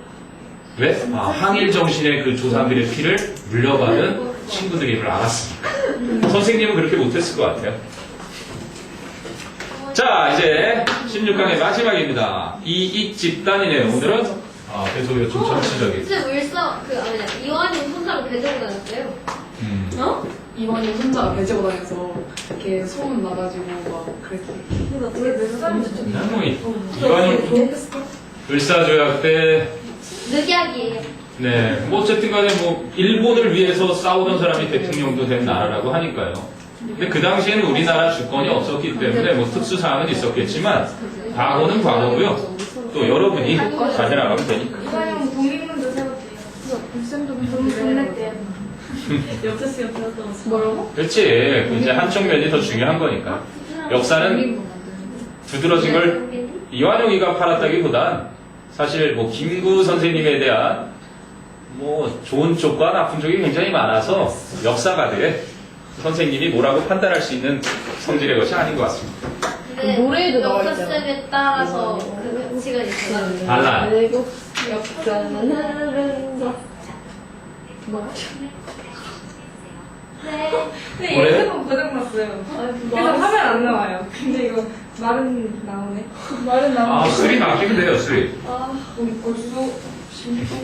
왜? 항일 정신의 그 조상들의 피를 물려받은 친구들임을 알았으니까. 선생님은 그렇게 못했을 것 같아요. 자, 이제 16강의 마지막입니다. 이익 집단이네요. 오늘은 계속 좀 정치적인. 진짜 이완용 혼자로 배정 다녔어요. 이완이 혼자 배제고 다녀서 이렇게 소문 나가지고 막 그랬어요. 이완용 을사조약 때 늑약이에요. 네, 뭐 어쨌든 간에 뭐 일본을 위해서 싸우던 사람이 대통령도 된 나라라고 하니까요. 근데 그 당시에는 우리나라 주권이 없었기 때문에 뭐 특수사항은 있었겠지만 과거는 과거고요. 또 여러분이 잘 해나가면 되니까. 이사용 독립문도 세웠대요. 독립문했대요. 뭐라고? 그렇지. 그 이제 한쪽 면이 더 중요한 거니까. 역사는 두드러진 걸 이완용이가 팔았다기보단 사실 뭐 김구 선생님에 대한 뭐 좋은 쪽과 나쁜 쪽이 굉장히 많아서 역사가들의 선생님이 뭐라고 판단할 수 있는 성질의 것이 아닌 것 같습니다. 근데 노래에도 나와 역사쌤에 따라서 그 가치가 있어요. 달라. 외국 역사는 근데 뭐래? 예능은 고장났어요. 그래서 화면 안 나와요. 근데 이거 말은 나오네. 말은 나오네. 수리 맡기면 돼요, 수리. 벌써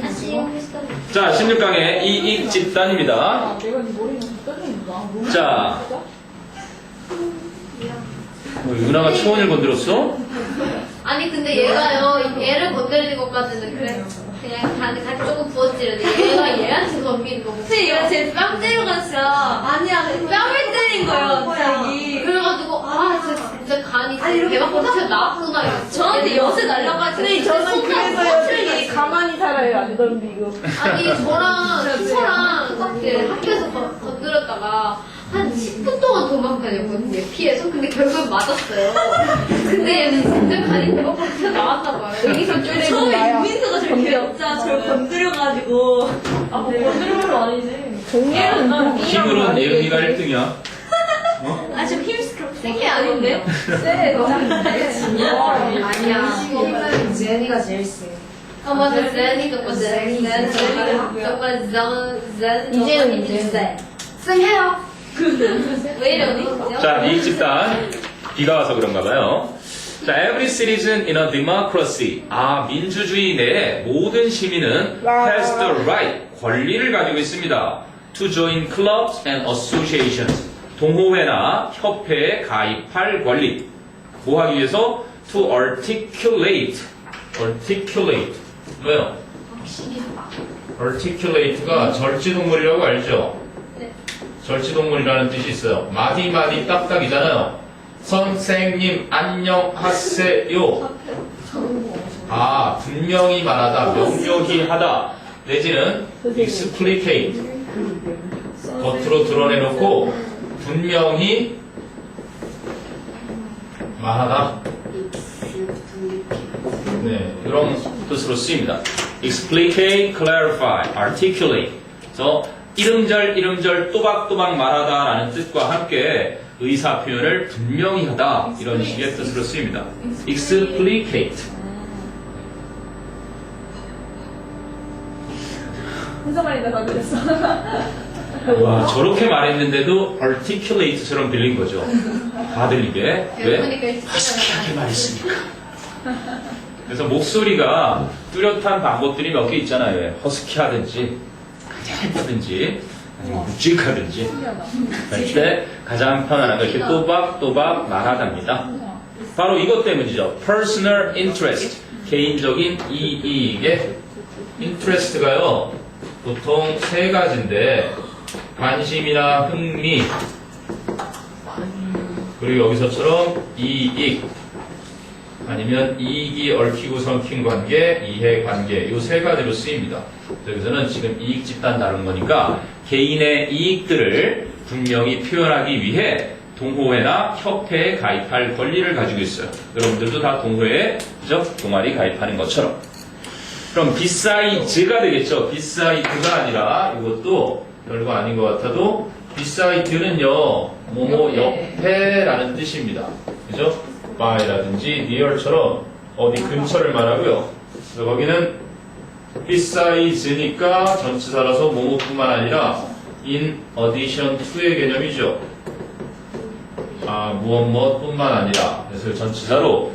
다시 해봅시다. 자, 16강의 이익 집단입니다. 내가 네 머리는 떠주는구나. 자, 뭐 유나가 초원을 건드렸어? 아니 근데 얘를 건드리는 것까지는 그냥 같이 조금 부어지는데 얘한테 덤비는 거. 근데 얘가 제 뺨 때려갔어. 아니야, 뺨을 때린 거예요, 갑자기. 그래가지고 진짜 간이 배 밖으로 튀어 나왔구나. 저한테 엿을 날려가지고. 근데 저는 그래서 가만히 살아요, 안 덤비고. 아니 저랑 수서랑 이제 학교에서 건드렸다가 한 10분 동안 도망다녔거든요, 피해서. 근데 결국엔 맞았어요. 근데 얘는 진짜 간이 대박박스 나왔나 봐요. 여기서 처음에 유민서가 저렇게 진짜 저를 건드려가지고. 아, 뭐 건드린 건 아니지. 종이는 힘으로 예은이가 1등이야. 아좀 힘스럽 세게 아닌데? 세. 아니야. 힘은 제니가 제일 세. 아 맞아, 젠이가 맞아. 젠 이제는 이제. 쌤해요. 왜 이러니? 자, 이 집단 비가 와서 그런가 봐요. 자, every citizen in a democracy. 아, 민주주의 내에 모든 시민은 has the right, 권리를 가지고 있습니다. To join clubs and associations. 동호회나 협회에 가입할 권리. 뭐 하기 위해서? To articulate. 뭐요? articulate가 절지동물이라고 알죠? 네. 절지동물이라는 뜻이 있어요. 마디마디 딱딱이잖아요. 선생님 안녕하세요. 아, 분명히 말하다, 명료히 하다, 내지는 explicate, 겉으로 드러내놓고 분명히 말하다. 네, 이런 뜻으로 쓰입니다. explicate, clarify, articulate. 그래서 이름절 또박또박 말하다라는 뜻과 함께 의사 표현을 분명히 하다, 이런 식의 뜻으로 쓰입니다. explicate. 한성만이다 다 그랬어. 와, 저렇게 말했는데도 articulate처럼 들린 거죠. 다 들리게. 왜? 허스키하게 말했으니까. 그래서 목소리가 뚜렷한 방법들이 몇 개 있잖아요. 왜? 허스키하든지, 가장하든지, 묵직하든지. 그럴 때 가장 편안한 거 이렇게 또박또박 말하답니다. 바로 이것 때문이죠. personal interest, 개인적인 이익의 interest가요. 보통 세 가지인데 관심이나 흥미, 그리고 여기서처럼 이익, 아니면 이익이 얽히고 설킨 관계, 이해관계, 이 세 가지로 쓰입니다. 여기서는 지금 이익 집단 다룬 거니까 개인의 이익들을 분명히 표현하기 위해 동호회나 협회에 가입할 권리를 가지고 있어요. 여러분들도 다 동호회에, 그죠? 동아리 가입하는 것처럼. 그럼 beside가 되겠죠. beside가 아니라 이것도 별거 아닌 것 같아도 beside는요, 뭐뭐 옆에라는 뜻입니다. 그죠? by라든지 near처럼 어디 근처를 말하고요. 그래서 거기는 beside스니까 전치사라서 뭐뭐뿐만 아니라 in addition to의 개념이죠. 아, 무엇뿐만 아니라. 그래서 전치사로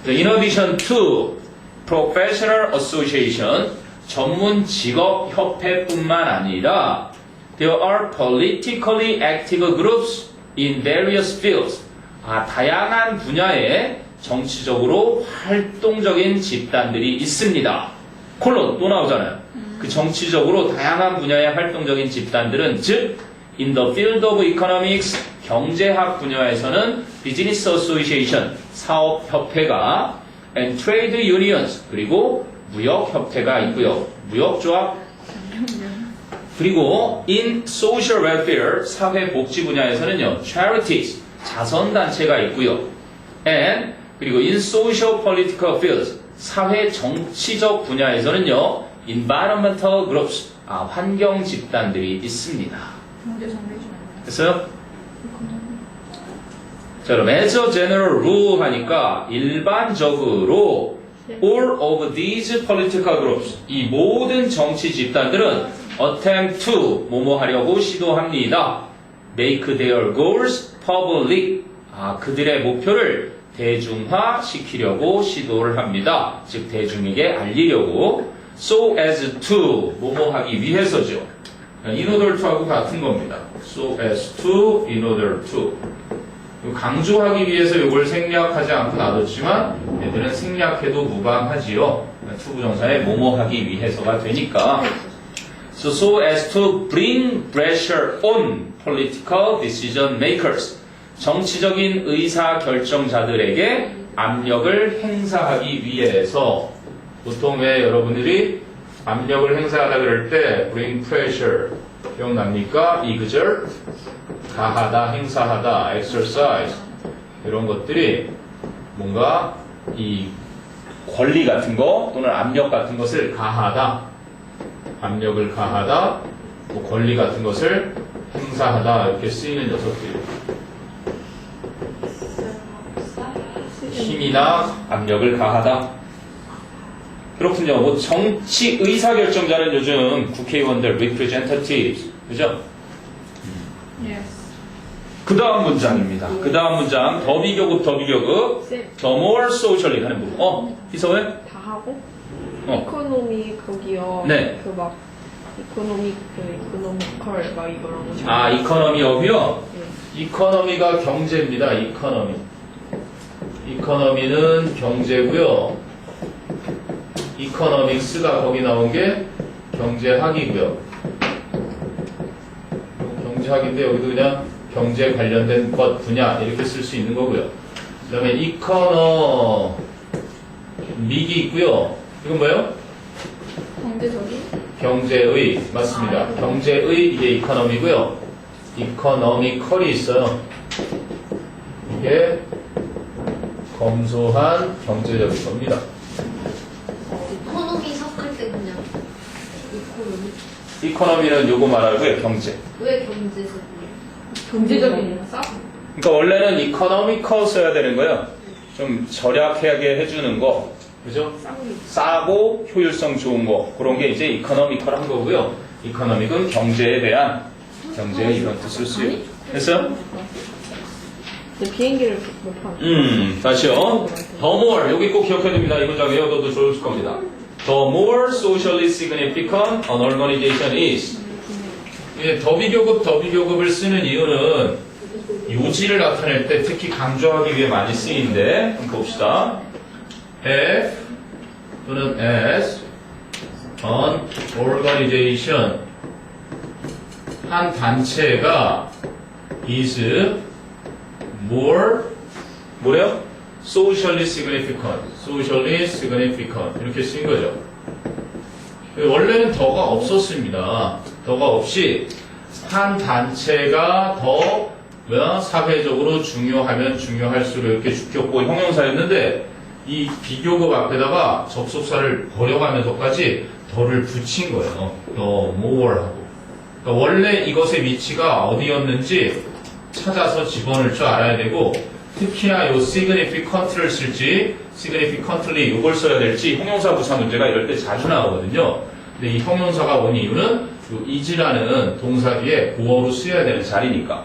in addition to professional association, 전문 직업 협회뿐만 아니라 there are politically active groups in various fields. 아, 다양한 분야에 정치적으로 활동적인 집단들이 있습니다. 콜론 또 나오잖아요. 그 정치적으로 다양한 분야의 활동적인 집단들은 즉 in the field of economics, 경제학 분야에서는 business association, 사업협회가 and trade unions, 그리고 무역협회가 있고요. 무역조합. 그리고 in social welfare, 사회복지 분야에서는요, charities, 자선단체가 있고요. and 그리고 in social political fields, 사회 정치적 분야에서는요, environmental groups, 환경 집단들이 있습니다. 됐어요? 자, 그럼 as a general rule 하니까 일반적으로 all of these political groups, 이 모든 정치 집단들은 attempt to 뭐뭐 하려고 시도합니다. make their goals public, 그들의 목표를 대중화 시키려고 시도를 합니다. 즉 대중에게 알리려고. so as to 뭐뭐 하기 위해서죠. in order to하고 같은 겁니다. so as to, in order to. 강조하기 위해서 이걸 생략하지 않고 놔뒀지만 얘들은 생략해도 무방하지요. 투부정사에 뭐뭐 하기 위해서가 되니까. So as to bring pressure on political decision makers. 정치적인 의사 결정자들에게 압력을 행사하기 위해서. 보통 왜 여러분들이 압력을 행사하다 그럴 때 bring pressure 기억납니까? exert 가하다, 행사하다, exercise 이런 것들이 뭔가 이 권리 같은 거 또는 압력 같은 것을 가하다, 압력을 가하다, 뭐 권리 같은 것을 행사하다 이렇게 쓰이는 녀석들이에요. 힘이나 압력을 가하다. 그렇군요. 뭐 정치 의사결정자는 요즘 국회의원들 representatives 그죠? 그 다음 문장입니다. 그 다음 문장 더 비교급 쌤, the more socially 하는 부분. 이서왜? 다 하고? 어. 이코노미 거기요. 네. 그 막 이코노미컬 막 이거랑 아 이코노미어고요. 네. 이코노미가 경제입니다. 이코노미. 이코노미는 경제고요. 이코노믹스가 거기 나온 게 경제학이고요. 경제학인데 여기도 그냥 경제 관련된 것 분야 이렇게 쓸 수 있는 거고요. 그 다음에 이코노믹이 있고요. 이건 뭐예요? 경제적인? 경제의 맞습니다. 경제의 이게 이코노미고요. 이코노미컬이 있어요. 이게 검소한 경제적인 겁니다. 이코노미 섞을 때 그냥 이코노미? 이코노미는 요거 말하고요. 경제. 왜 경제적이에요? 경제적인 싸? 그러니까 원래는 이코노미컬 써야 되는 거예요. 좀 절약하게 해주는 거, 그죠? 싸고 효율성 좋은 거 그런 게 이제 이코노미컬 한 거고요. 이코노믹은 경제에 대한 경제의 이런 뜻을 쓰요. 됐어요? 네, 비행기를 못 타는. 다시요. The more 여기 꼭 기억해야 됩니다. 이 문장 외워둬도 좋을 겁니다. The more socially significant an organization is. 예, 더비교급을 쓰는 이유는 요지를 나타낼 때 특히 강조하기 위해 많이 쓰이는데 한번 봅시다. F 또는 as an organization 한 단체가 is 뭐래요? socially significant 이렇게 쓰인 거죠. 원래는 더가 없었습니다. 더가 없이 한 단체가 더 사회적으로 중요하면 중요할수록 이렇게 주격보 형용사였는데 이 비교급 앞에다가 접속사를 버려가면서까지 더를 붙인 거예요. 더 more 하고. 그러니까 원래 이것의 위치가 어디였는지 찾아서 집어넣을 줄 알아야 되고 특히나 요 significant를 쓸지 significantly 이걸 써야 될지 형용사 부사 문제가 이럴 때 자주 나오거든요. 근데 이 형용사가 온 이유는 요 is라는 동사 뒤에 보어로 쓰여야 되는 자리니까.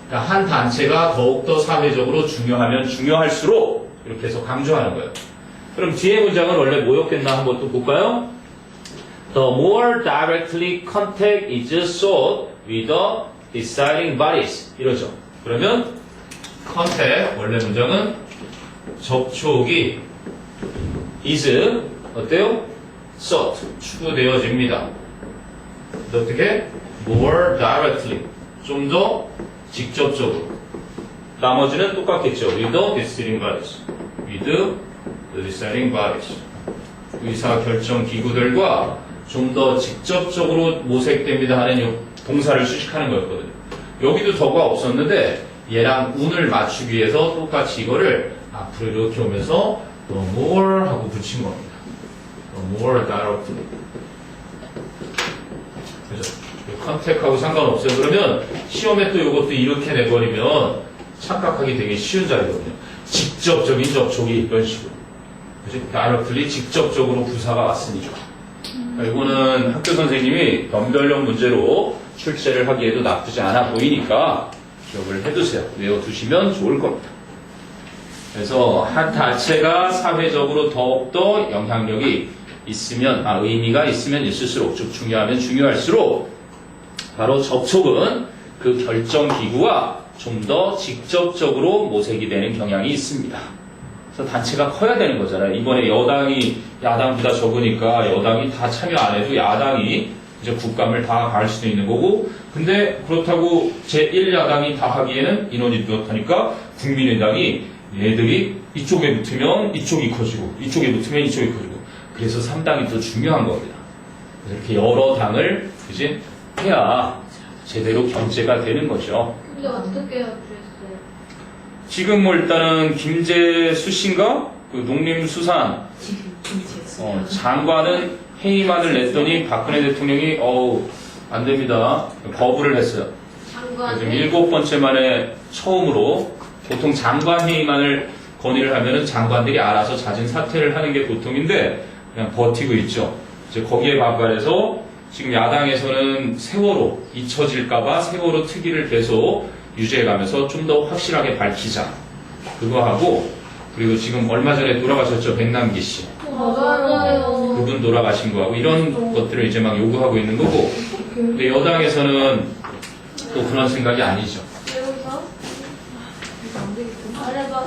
그러니까 한 단체가 더욱더 사회적으로 중요하면 중요할수록 이렇게 해서 강조하는 거예요. 그럼 뒤에 문장은 원래 뭐였겠나 한번 또 볼까요? The more directly contact is sought with the deciding bodies 이러죠. 그러면 contact 원래 문장은 접촉이 is 어때요? sought 추구되어집니다. 어떻게? more directly 좀 더 직접적으로. 나머지는 똑같겠죠. with the deciding bodies. with the deciding bodies. 의사결정 기구들과 좀 더 직접적으로 모색됩니다 하는 이 동사를 수식하는 거였거든요. 여기도 더가 없었는데 얘랑 운을 맞추기 위해서 똑같이 이거를 앞으로 이렇게 오면서 the more 하고 붙인 겁니다. the more directly. 그죠? 컨택하고 상관없어요. 그러면 시험에 또 이것도 이렇게 내버리면 착각하기 되게 쉬운 자리거든요. 직접적인 접촉이 이런 식으로. 그죠? directly 직접적으로 부사가 왔으니까. 이거는 학교 선생님이 변별력 문제로 출제를 하기에도 나쁘지 않아 보이니까 기억을 해두세요. 외워두시면 좋을 겁니다. 그래서 한 단체가 사회적으로 더욱더 영향력이 있으면, 의미가 있으면 있을수록, 즉 중요하면 중요할수록 바로 접촉은 그 결정기구와 좀 더 직접적으로 모색이 되는 경향이 있습니다. 그래서 단체가 커야 되는 거잖아요. 이번에 여당이 야당보다 적으니까 여당이 다 참여 안 해도 야당이 이제 국감을 다 갈 수도 있는 거고, 근데 그렇다고 제1야당이 다 하기에는 인원이 부족하니까 국민의당이 얘들이 이쪽에 붙으면 이쪽이 커지고 이쪽에 붙으면 이쪽이 커지고 그래서 3당이 또 중요한 겁니다. 이렇게 여러 당을 그지 해야 제대로 견제가 되는 거죠. 근데 어떻게 해요, 그랬어요? 지금 뭐 일단은 김재수 씨인가? 그 농림수산 장관은 회의만을 냈더니 박근혜 대통령이 안 됩니다. 거부를 했어요. 지금 장관이 7번째 만에 처음으로 보통 장관 회의만을 건의를 하면은 장관들이 알아서 잦은 사퇴를 하는 게 보통인데 그냥 버티고 있죠. 이제 거기에 반발해서 지금 야당에서는 세월호 잊혀질까봐 세월호 특위를 계속 유지해가면서 좀 더 확실하게 밝히자. 그거 하고 그리고 지금 얼마 전에 돌아가셨죠. 백남기 씨. 맞아요. 그분 돌아가신 거하고 이런 것들을 이제 막 요구하고 있는 거고 근데 여당에서는 또 그런 생각이 아니죠. 여기서 말해봐.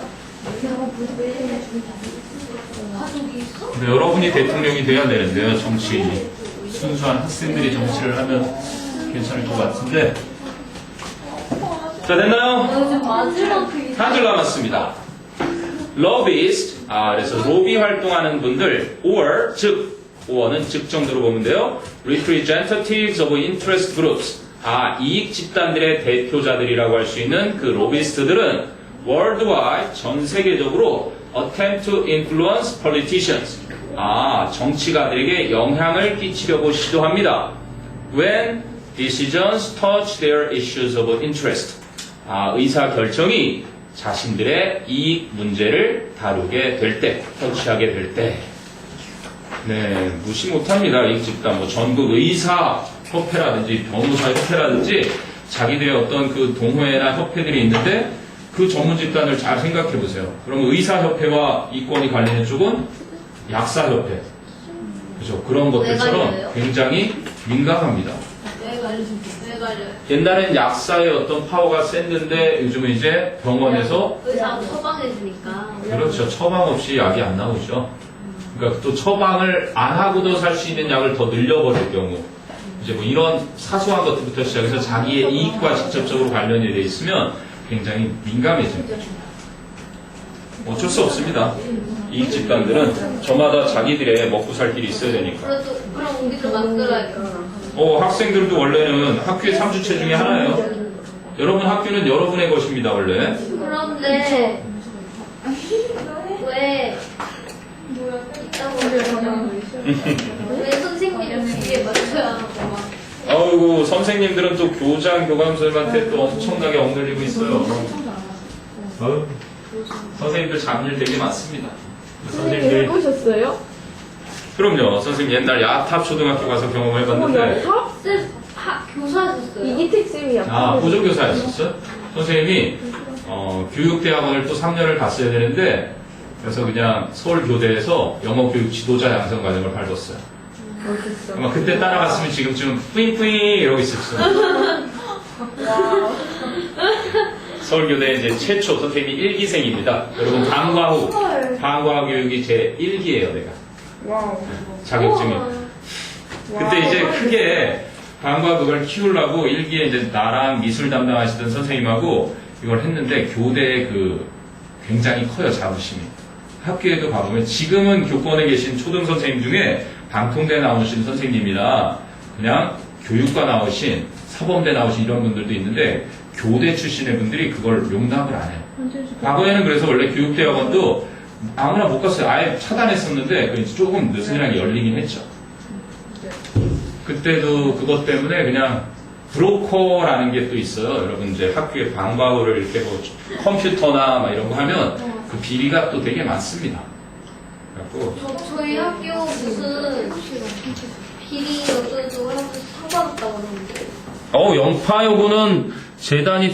가족이 있어? 근데 여러분이 대통령이 돼야 되는데요. 정치인이. 순수한 학생들이 정치를 하면 괜찮을 것 같은데 자 됐나요? 요즘 마지막 한 줄 남았습니다. lobbyist, 그래서 로비 활동하는 분들, or, 즉, or는 즉 정도로 보면 돼요. representatives of interest groups, 이익 집단들의 대표자들이라고 할 수 있는 그 로비스트들은 worldwide, 전 세계적으로 attempt to influence politicians, 정치가들에게 영향을 끼치려고 시도합니다. when decisions touch their issues of interest, 의사 결정이 자신들의 이익 문제를 다루게 될 때, 터치하게 될 때, 네, 무시 못합니다. 이익 집단, 뭐 전국 의사 협회라든지 변호사 협회라든지 자기들의 어떤 그 동호회나 협회들이 있는데 그 전문 집단을 잘 생각해 보세요. 그럼 의사 협회와 이권이 관련된 쪽은 약사 협회, 그죠? 그런 것들처럼 굉장히 민감합니다. 왜 갈려요? 옛날엔 약사의 어떤 파워가 셌는데 요즘은 이제 병원에서 의사가 처방해주니까. 그렇죠. 처방 없이 약이 안 나오죠. 그러니까 또 처방을 안 하고도 살 수 있는 약을 더 늘려버릴 경우 이제 뭐 이런 사소한 것들부터 시작해서 자기의 이익과 직접적으로 관련이 돼 있으면 굉장히 민감해집니다. 어쩔 수 없습니다. 이익 집단들은 저마다 자기들의 먹고 살 길이 있어야 되니까. 그럼 우리도 만들어야겠다. 학생들도 원래는 학교의 3주체 중에 하나예요. 여러분 학교는 여러분의 것입니다, 원래. 그런데 왜 왜 선생님이 뒤에 맞춰야 하고 막 아이고, 선생님들은 또 교장, 교감선생님한테 또 엄청나게 엉들리고 있어요. 선생님들 잡일 되게 많습니다. 선생님들이. 해보셨어요? 그럼요. 선생님 옛날 야탑 초등학교 가서 경험을 해봤는데. 쌤 교사였어요. 이기택 쌤이 약간 보조교사였었어요. 선생님이 교육대학원을 또 3년을 갔어야 되는데 그래서 그냥 서울교대에서 영어교육 지도자 양성 과정을 밟았어요. 아마 그때 따라갔으면 지금쯤 뿌잉뿌잉 이러고 있었어요. 서울교대 이제 최초 선생님이 1기생입니다. 여러분 방과후 교육이 제 1기예요, 내가. 자격증이. 그때 이제 크게 방과 그걸 키우려고 1기에 이제 나랑 미술 담당하시던 선생님하고 이걸 했는데 교대에 굉장히 커요, 자부심이. 학교에도 가보면 지금은 교권에 계신 초등 선생님 중에 방통대 나오신 선생님이라 그냥 교육과 나오신 사범대 나오신 이런 분들도 있는데 교대 출신의 분들이 그걸 용납을 안 해요. 과거에는 그래서 원래 교육대학원도 아무나 못 갔어요. 아예 차단했었는데 조금 느슨하게 열리긴 했죠. 그때도 그것 때문에 그냥 브로커라는 게 또 있어요. 여러분 이제 학교에 방과후를 이렇게 뭐 컴퓨터나 막 이런 거 하면 그 비리가 또 되게 많습니다. 그래갖고 저희 학교 무슨 비리 어쩌고 하면서 상 받았다고 그러는데. 영파 요구는 재단이